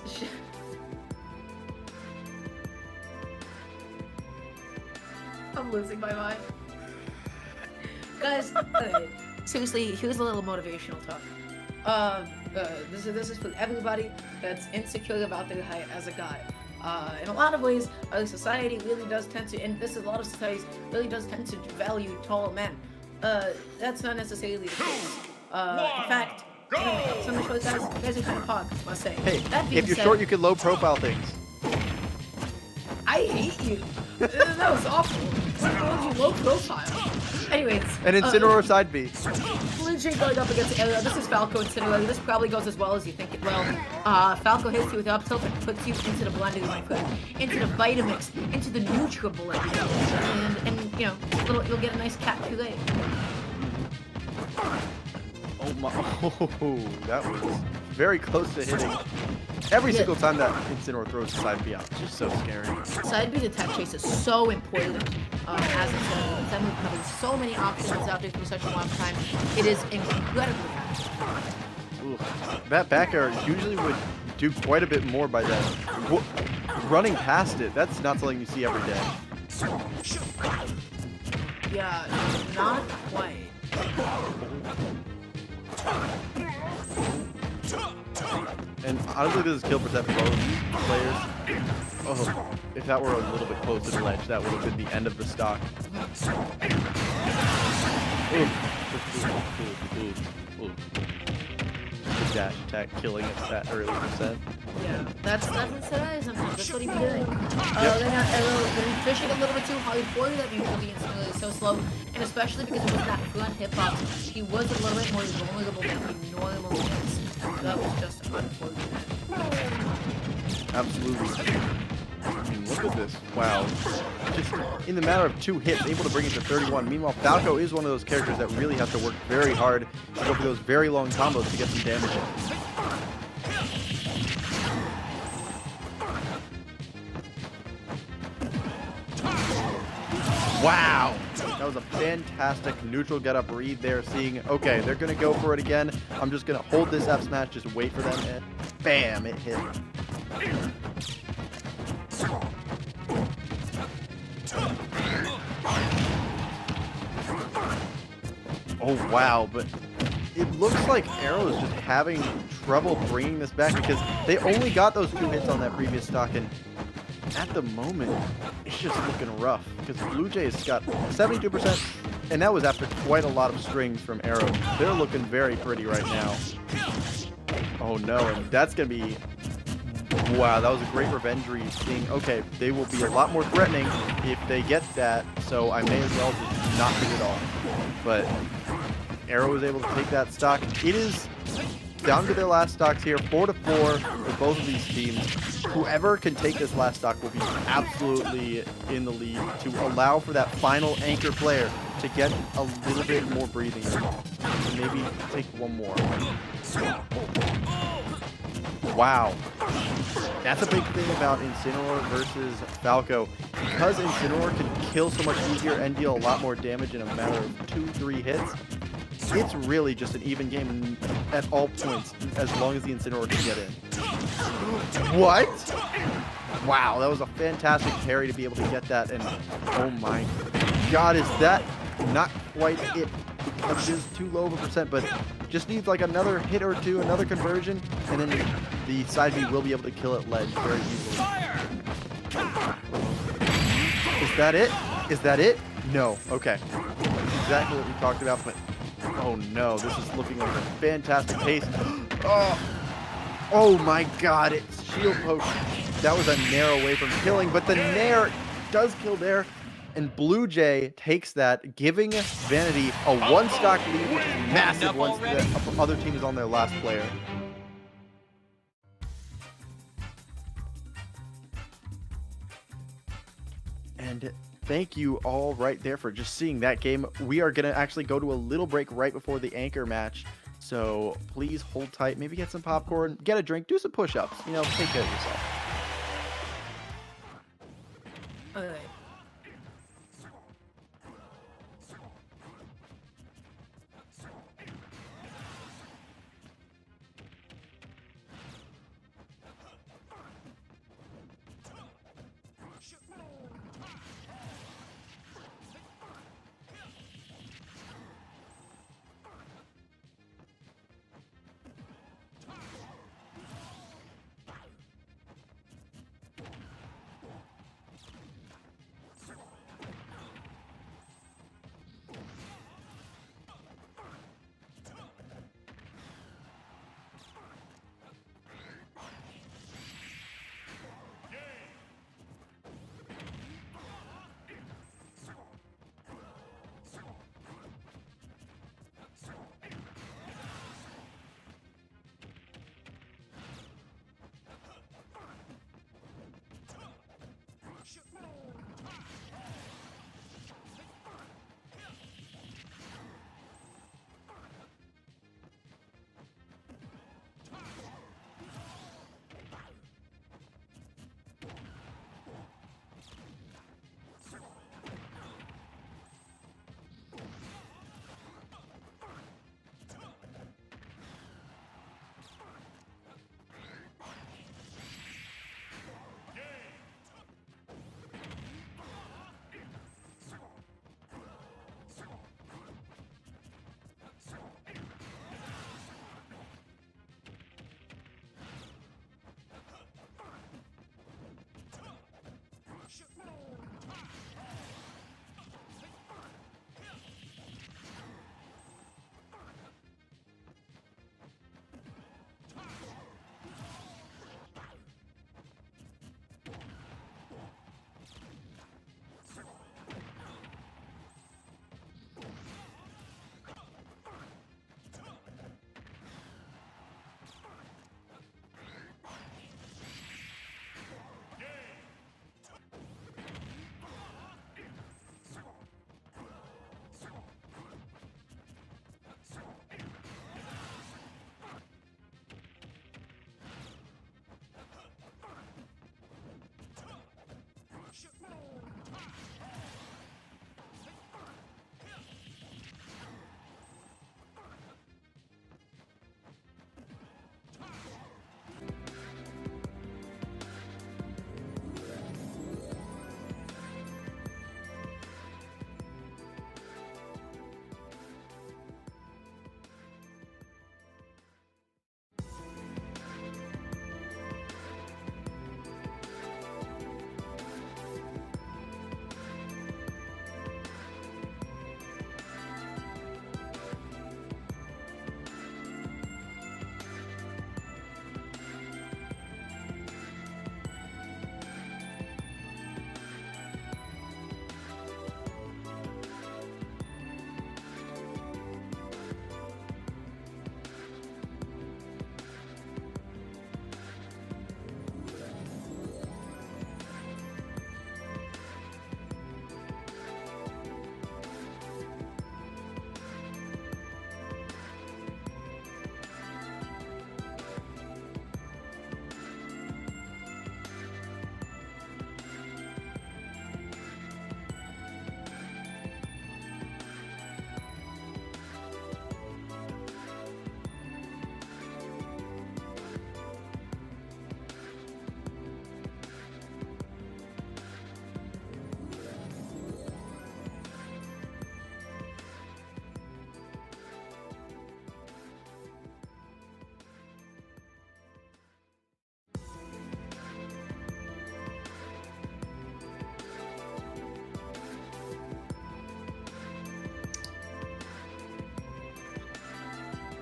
I'm losing my mind. Guys, seriously, here's a little motivational talk. This is for everybody that's insecure about their height as a guy. In a lot of ways, our society really does tend to, and this is a lot of societies, really does tend to value tall men. That's not necessarily the case. In fact, some of the short guys are kind of pog, must say. Hey, if you're short, you can low profile things. I hate you. That was awful. I called you low profile. Anyways. And Incineroar side B. Blue Jay going up against Ariel. This is Falco Incineroar. This probably goes as well as you think it will. Falco hits you with up tilt and puts you into the blender, my friend. Into the Vitamix. Into the NutriBullet. And you know, you'll get a nice cat puree. Oh my! Oh, that was very close to hitting. Every single time that Incineroar throws the side B out, it's just so scary. Side B attack chase is so important as it's that move having so many options out there for such a long time. It is incredibly hard. That back air usually would do quite a bit more by that. Running past it, that's not something you see every day. Yeah, not quite. And honestly, this is kill percent for both players. Oh, if that were a little bit close to the ledge, that would have been the end of the stock. Ooh. The dash attack killing at that early percent. Yeah, that's insane sometimes. That's what he's doing. They're fishing a little bit too hard for you. That means he'll be instantly so slow. And especially because it was that front hitbox, he was a little bit more vulnerable than he normally is. That was just unfortunate. Absolutely. I mean, look at this. Wow. Just in the matter of 2 hits, able to bring it to 31. Meanwhile, Falco is one of those characters that really has to work very hard to go for those very long combos to get some damage in. Wow. That was a fantastic neutral get-up read there, seeing, okay, they're going to go for it again. I'm just going to hold this F smash, just wait for them, and bam, it hit. Oh, wow, but it looks like Arrow is just having trouble bringing this back because they only got those 2 hits on that previous stock, and at the moment, it's just looking rough because Blue Jays got 72%, and that was after quite a lot of strings from Arrow. They're looking very pretty right now. Oh no, and that's going to be... Wow, that was a great revenge read, seeing, okay, they will be a lot more threatening if they get that, so I may as well just not do it all. But Arrow was able to take that stock. It is down to their last stocks here, 4-4 for both of these teams. Whoever can take this last stock will be absolutely in the lead to allow for that final anchor player to get a little bit more breathing room and maybe take one more. Wow. That's a big thing about Incineroar versus Falco. Because Incineroar can kill so much easier and deal a lot more damage in a matter of 2-3 hits, it's really just an even game at all points, as long as the Incineroar can get in. What? Wow, that was a fantastic parry to be able to get that, and oh my god, is that not quite it? Because it is too low of a percent, but just needs like another hit or two, another conversion, and then the side B will be able to kill it ledge very easily. Is that it? Is that it? No. Okay. That's exactly what we talked about, but oh no, this is looking like a fantastic pace. Oh my god, it's shield poke. That was a nair away from killing, but the nair does kill there. And Blue Jay takes that, giving Vanity a 1-stock lead, which is massive once the other team is on their last player. And thank you all right there for just seeing that game. We are going to actually go to a little break right before the anchor match. So please hold tight, maybe get some popcorn, get a drink, do some push-ups, you know, take care of yourself. All right.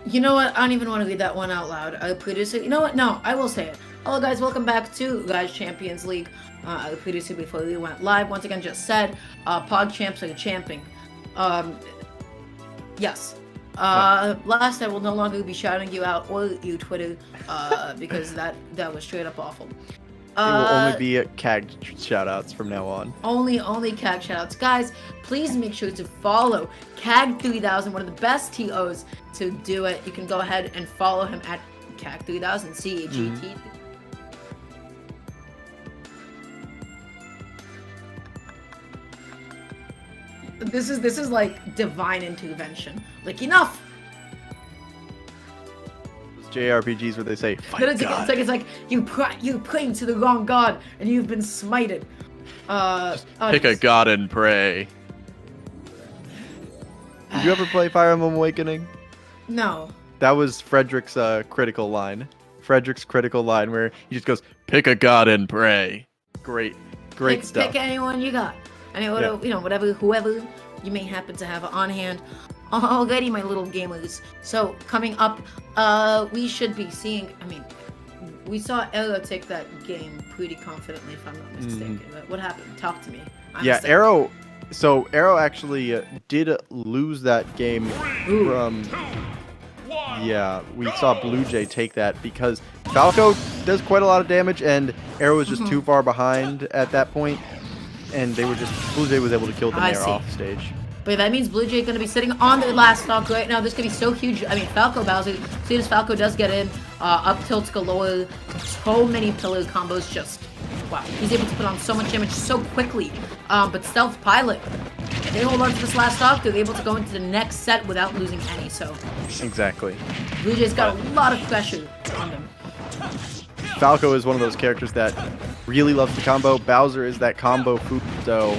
You know what? I don't even want to read that one out loud. I'll produce it. You know what? No, I will say it. Hello, guys. Welcome back to Guys Champions League. I'll produce it before we went live. Once again, just said, Pog Champs are champing. Yes. Last, I will no longer be shouting you out or you Twitter, because that was straight up awful. It will only be CAG shoutouts from now on. Only CAG shoutouts. Guys, please make sure to follow CAG3000, one of the best TOs to do it. You can go ahead and follow him at CAG3000, C-H-E-T. This is like divine intervention. Like, enough! JRPGs where they say, fight God. It's like you praying to the wrong god and you've been smited. Pick a god and pray. Did you ever play Fire Emblem Awakening? No. That was Frederick's critical line. Frederick's critical line where he just goes, pick a god and pray. Great stuff. Pick anyone you got. Anyone, you know, whoever you may happen to have on hand. Alrighty, my little gamers. So, coming up, we should be seeing, I mean, we saw Arrow take that game pretty confidently, if I'm not mistaken. But what happened? Talk to me. Arrow actually did lose that game from... Yeah, we saw Blue Jay take that because Falco does quite a lot of damage, and Arrow was just too far behind at that point, and Blue Jay was able to kill them there off stage. But that means Blue Jay is going to be sitting on the last stock right now. This could be so huge. I mean, Falco Bowser, as soon as Falco does get in, up tilts galore, so many pillar combos, just, wow. He's able to put on so much damage so quickly. But Stealth Pilot, if they hold on to this last stock, they're able to go into the next set without losing any, so. Exactly. Blue Jay's got a lot of pressure on them. Falco is one of those characters that really loves the combo. Bowser is that combo food, so...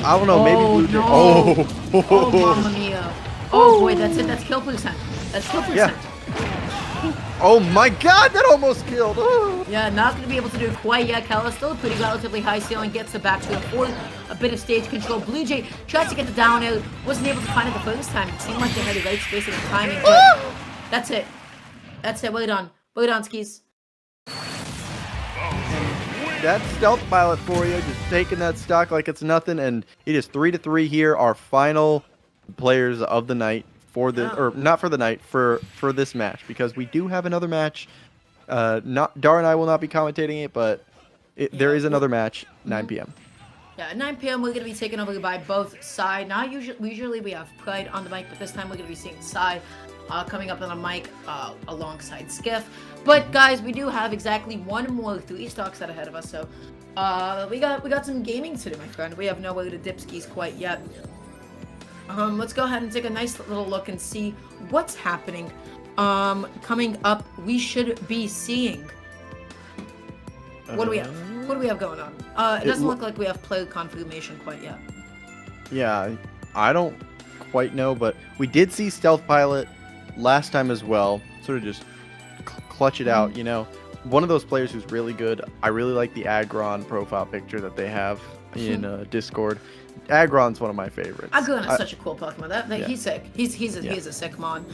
I don't know, maybe Blue Jay... No. Oh, mamma mia. Oh boy, that's it. That's kill percent. That's kill percent. Yeah. Oh my god, that almost killed. Oh. Yeah, not going to be able to do it quite yet. Kala still pretty relatively high ceiling, gets the back to for a bit of stage control. Blue Jay tries to get the down air, wasn't able to find it the first time. It seemed like they had the right space and the timing, but that's it. That's it. Wait on. Wait on, skis. That's Stealth Pilot for you, just taking that stock like it's nothing, and it is 3-3 here. Our final players of the night for the, or not for the night, for this match, because we do have another match. Not Dar and I will not be commentating it, but there is another match, 9 p.m. Yeah, at 9 p.m. we're gonna be taken over by both Psy. Not usually we have Pride on the mic, but this time we're gonna be seeing Psy coming up on a mic alongside Skiff. But guys, we do have exactly one more 3 stock set ahead of us, so we got some gaming to do, my friend. We have nowhere to dip skis quite yet. Let's go ahead and take a nice little look and see what's happening. Coming up, we should be seeing. What do we have? What do we have going on? It doesn't look like we have player confirmation quite yet. Yeah, I don't quite know, but we did see Stealth Pilot last time as well. Sort of just clutch it out, you know. One of those players who's really good. I really like the Aggron profile picture that they have in Discord. Aggron's one of my favorites. Aggron is such a cool Pokemon. Yeah. He's sick. He's a sick mon.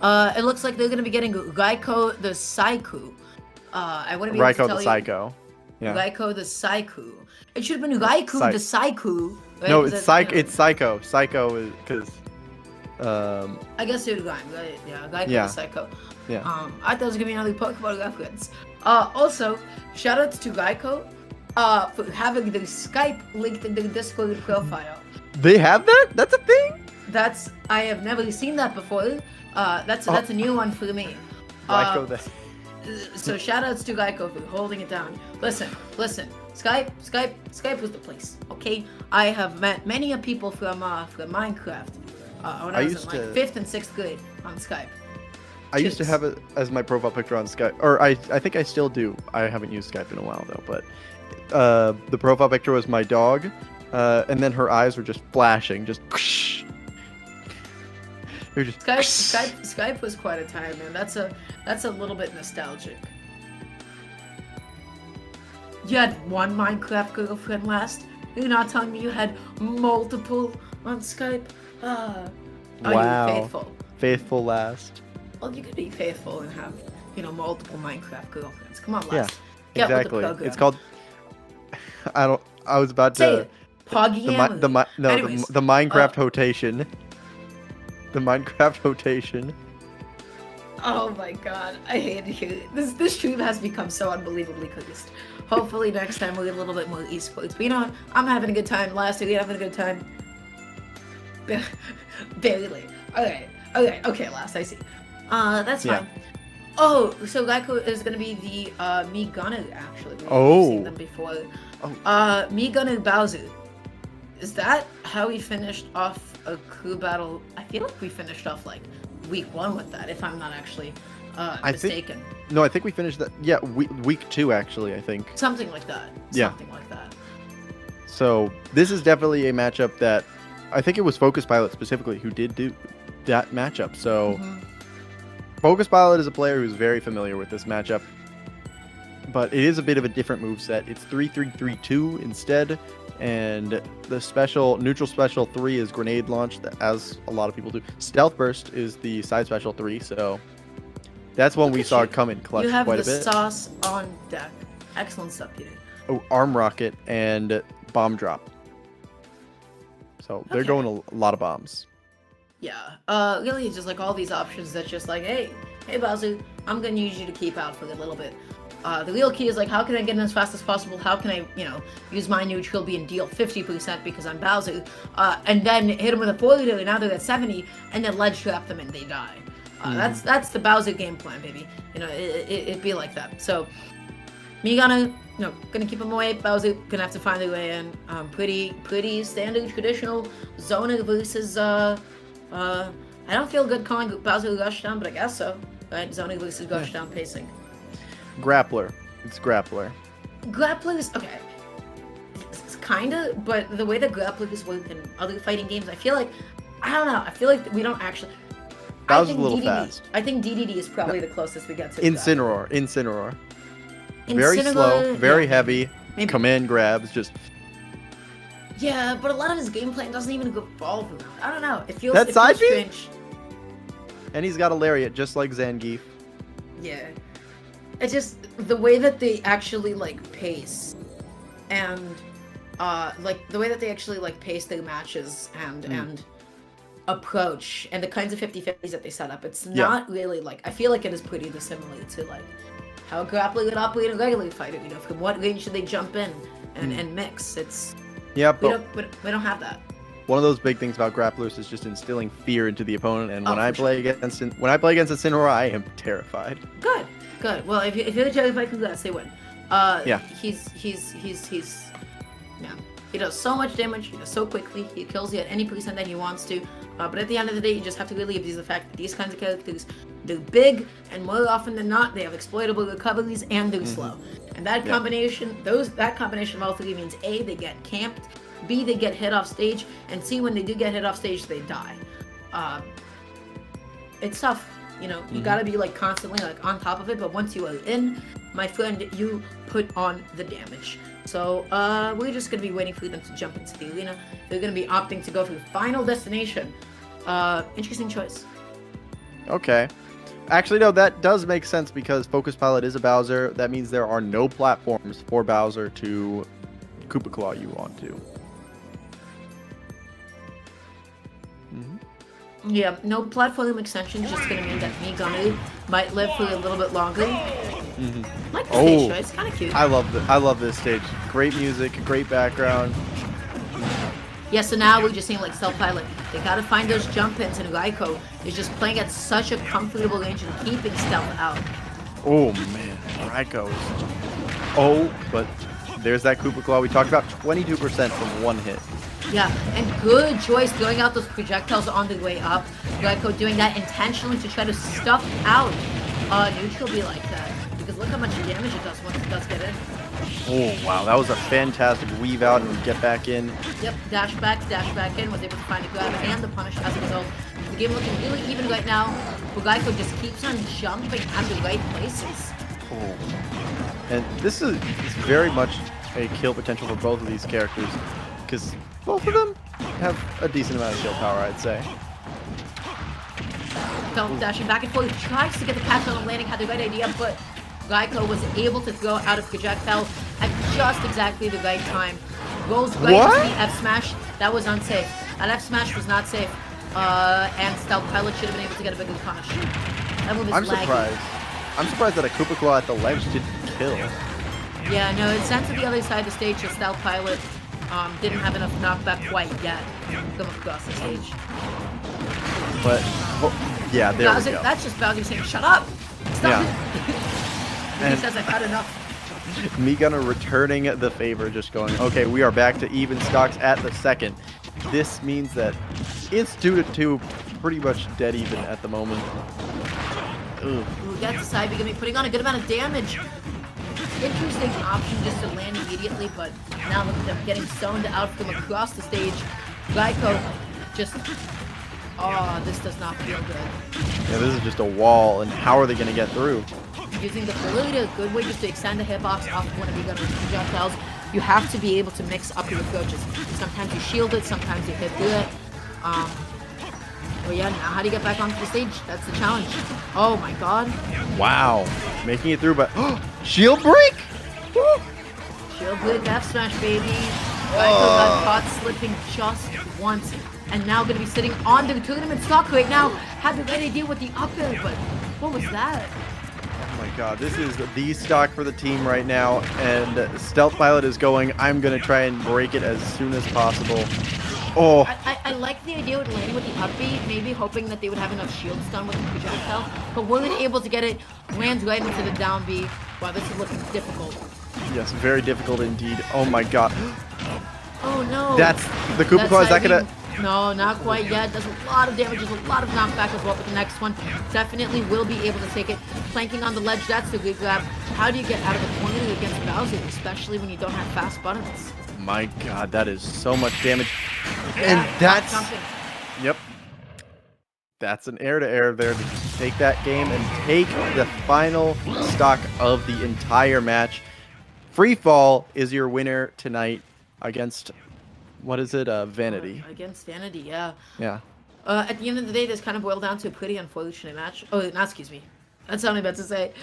It looks like they're gonna be getting Raikou the Saiku. I wouldn't be able to tell Raikou the Psycho. Yeah. Raikou the Saiku. It should have been Raikou the Saiku. Right? No, it's Psycho. Psycho is because. I guess it was Raikou, right? Yeah, Raikou the Psycho. Yeah. I thought it was gonna be another Pokemon reference. Also, shoutouts to Raikou for having the Skype linked in their Discord profile. They have that? That's a thing? I have never seen that before. That's a new one for me. So shoutouts to Geico for holding it down. Listen. Skype was the place. Okay, I have met many people from Minecraft when I was in like 5th and 6th grade on Skype. I used to have it as my profile picture on Skype, or I think I still do. I haven't used Skype in a while though, but the profile picture was my dog, and then her eyes were just flashing, just. Skype was quite a time, man. That's a little bit nostalgic. You had one Minecraft girlfriend last? You're not telling me you had multiple on Skype? Wow. Are you faithful? Faithful last. Well, you could be faithful and have, multiple Minecraft girlfriends. Come on, Yeah, Les. Get with the exactly. program. It's called. I was about Say to. it. Polyamory. Anyways, The Minecraft rotation. The Minecraft rotation. oh my god, I hate to hear it. This stream has become so unbelievably cursed. Hopefully next time we'll get a little bit more esports. But you know what? I'm having a good time. Last week, having a good time. Barely. Okay, last, I see. That's fine. Yeah. Oh, so Geico is gonna be the Me Gunner, actually. We've seen them before. Oh. Me Gunner Bowser. Is that how we finished off a crew battle? I feel like we finished off like week 1 with that, if I'm not actually mistaken. No, I think we finished that. Yeah, week 2 actually. I think Something like that. Yeah. Something like that. So this is definitely a matchup that I think it was Focus Pilot specifically who did do that matchup. So Focus Pilot is a player who's very familiar with this matchup, but it is a bit of a different moveset. It's 3-3-3-2 instead, and the neutral special 3 is grenade launch, as a lot of people do. Stealth burst is the side special 3, so that's one we saw come in clutch quite a bit. You have the sauce on deck. Excellent stuff, Peter. Oh, arm rocket and bomb drop. So they're going a lot of bombs. Yeah. Really, it's just like all these options that's just like, hey Bowser, I'm gonna use you to keep out for a little bit. The real key is like, how can I get in as fast as possible? How can I, use my neutral B and deal 50% because I'm Bowser, and then hit them with a 40 and now they're at 70, and then ledge trap them and they die. That's the Bowser game plan, baby. It'd be like that. So, me gonna keep him away. Bowser gonna have to find a way in. Pretty standard traditional zoner versus I don't feel good calling Bowser rushdown, but I guess so. Right, zoner versus rushdown pacing. Grappler. It's grappler. Grapplers, okay. It's kinda, but the way that grapplers work in other fighting games, I feel like, I don't know, I feel like we don't actually... That was a little fast. I think DDD is probably the closest we get to Incineroar. Very slow, very heavy, maybe. Command grabs, just... Yeah, but a lot of his gameplay doesn't even evolve around. I don't know, it feels strange. And he's got a lariat, just like Zangief. Yeah. It's just the way that they actually pace, and the way that they actually pace their matches and approach, and the kinds of 50-50s that they set up. It's not really I feel like it is pretty dissimilar to how a grappler would operate in a regular fighter. From what range should they jump in and mix? It's we don't have that. One of those big things about grapplers is just instilling fear into the opponent, and when I play against Incineroar, I am terrified. Good. Well, if you're terrified, congrats, they win. He's he does so much damage, he does so quickly, he kills you at any percent that he wants to. But at the end of the day, you just have to really abuse the fact that these kinds of characters, they're big, and more often than not, they have exploitable recoveries and they're slow. And that combination, that combination of all three means A, they get camped, B, they get hit off stage, and C, when they do get hit off stage, they die. It's tough. You gotta be constantly on top of it, but once you are in, my friend, you put on the damage. So we're just gonna be waiting for them to jump into the arena. They're gonna be opting to go for the final destination. Interesting choice. Okay. Actually, no, that does make sense because Focus Pilot is a Bowser. That means there are no platforms for Bowser to Koopa Claw you onto. Yeah, no platform extensions, just gonna mean that Me Gunner might live for a little bit longer. Like the stage show, it's kind of cute. I love this stage. Great music, great background. Yeah, so now we're just seeing Stealth Pilot. They gotta find those jump ins, and Geico is just playing at such a comfortable range and keeping Stealth out. Oh man, Geico. But there's that Koopa Claw we talked about, 22% from one hit. Yeah, and good choice throwing out those projectiles on the way up. Geico doing that intentionally to try to stuff out neutral B like that. Because look how much damage it does once it does get in. Oh wow, that was a fantastic weave out and get back in. Yep, dash back in, was able to find the grab and the punish as a result. The game looking really even right now. Geico just keeps on jumping at the right places. Oh. And this is very much a kill potential for both of these characters. Because both of them have a decent amount of kill power, I'd say. Stealth dashing back and forth, tries to get the catch on the landing, had the right idea, but Geico was able to throw out of projectile at just exactly the right time. Rolls right into the F smash. That was unsafe. That F smash was not safe. And Stealth Pilot should have been able to get a bigger punish. That move is laggy. Surprised. I'm surprised that a Koopa Claw at the ledge didn't kill. Yeah, no, it sent to the other side of the stage. The Stealth Pilot didn't have enough knockback quite yet to come across the stage. But, yeah, there we go. That's just Bowser saying, shut up! Stop Yeah. it! He says, I've had enough. Meegana returning the favor, just going, okay, we are back to even stocks at the second. This means that it's 2-2, pretty much dead even at the moment. Ugh. Ooh, that's the side gonna be putting on a good amount of damage. Interesting option just to land immediately, but now look at them getting stoned out from across the stage. Geico just... Oh, this does not feel good. Yeah, this is just a wall, and how are they going to get through? Using the ability, a good way just to extend the hitbox off of one of your gunner's projectiles. You have to be able to mix up your approaches. Sometimes you shield it, sometimes you hit through it. But yeah, now how do you get back onto the stage? That's the challenge. Oh my god. Wow. Making it through, but... shield break! Woo! Shield break F smash, baby. Geico got caught slipping just once. And now going to be sitting on the tournament stock right now. Had the right idea with the up air, but what was that? Oh my god, this is the stock for the team right now. And Stealth Pilot is going, I'm going to try and break it as soon as possible. Oh. I like the idea with landing with the up B, maybe hoping that they would have enough shields done with the projectile. But weren't able to get it, lands right into the down B. Wow, this is looking difficult. Yes, very difficult indeed. Oh my god. Oh no. That's the Koopa Claw. Is that going to... No, not quite yet. Does a lot of damage, does a lot of knockback as well with the next one. Definitely will be able to take it. Planking on the ledge, that's the good grab. How do you get out of the corner against Bowser, especially when you don't have fast buttons? My god, that is so much damage. Yeah, and that's... jumping. Yep. That's an air-to-air there to take that game and take the final stock of the entire match. FreeFall is your winner tonight against... What is it? Vanity. Against Vanity, yeah. Yeah. At the end of the day, this kind of boiled down to a pretty unfortunate match. Oh, not excuse me. That's something about to say.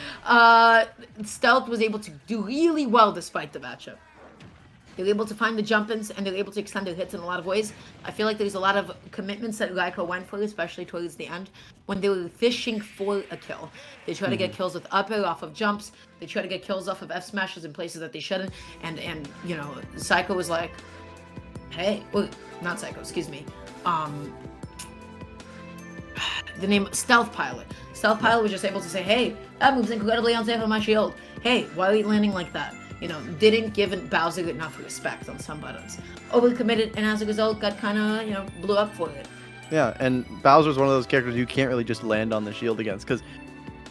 Stealth was able to do really well despite the matchup. They were able to find the jump-ins, and they were able to extend their hits in a lot of ways. I feel like there's a lot of commitments that Geico went for, especially towards the end, when they were fishing for a kill. They try to get kills with up air off of jumps. They try to get kills off of F smashes in places that they shouldn't. And you know, Psycho was like, hey, well, not Psycho, excuse me. The name Stealth Pilot. Stealth Pilot was just able to say, hey, that move's incredibly unsafe on my shield. Hey, why are you landing like that? You know, didn't give Bowser enough respect on some buttons. Overcommitted, and as a result, got kind of, you know, blew up for it. Yeah, and Bowser's one of those characters you can't really just land on the shield against, because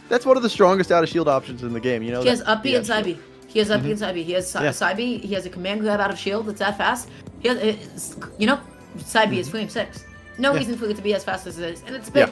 that's one of the strongest out of shield options in the game, you know? He has up B and side B. He has up B and side B. He has side B. He has a command grab out of shield that's that fast. He has, you know, side B is frame 6. No reason for it to be as fast as it is, and it's big,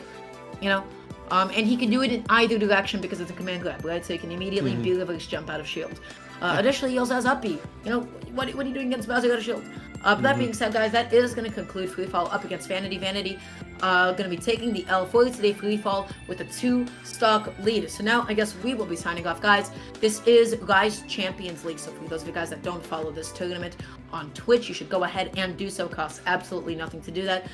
you know? And he can do it in either direction because it's a command grab, right? So he can immediately be reverse jump out of shield. Additionally, he also has up B. You know, what are you doing against Bowser out of shield? But that being said, guys, that is going to conclude FreeFall up against Vanity. Vanity going to be taking the L for today FreeFall with a 2-stock lead. So now I guess we will be signing off, guys. This is Rise Champions League. So for those of you guys that don't follow this tournament on Twitch, you should go ahead and do so. It costs absolutely nothing to do that.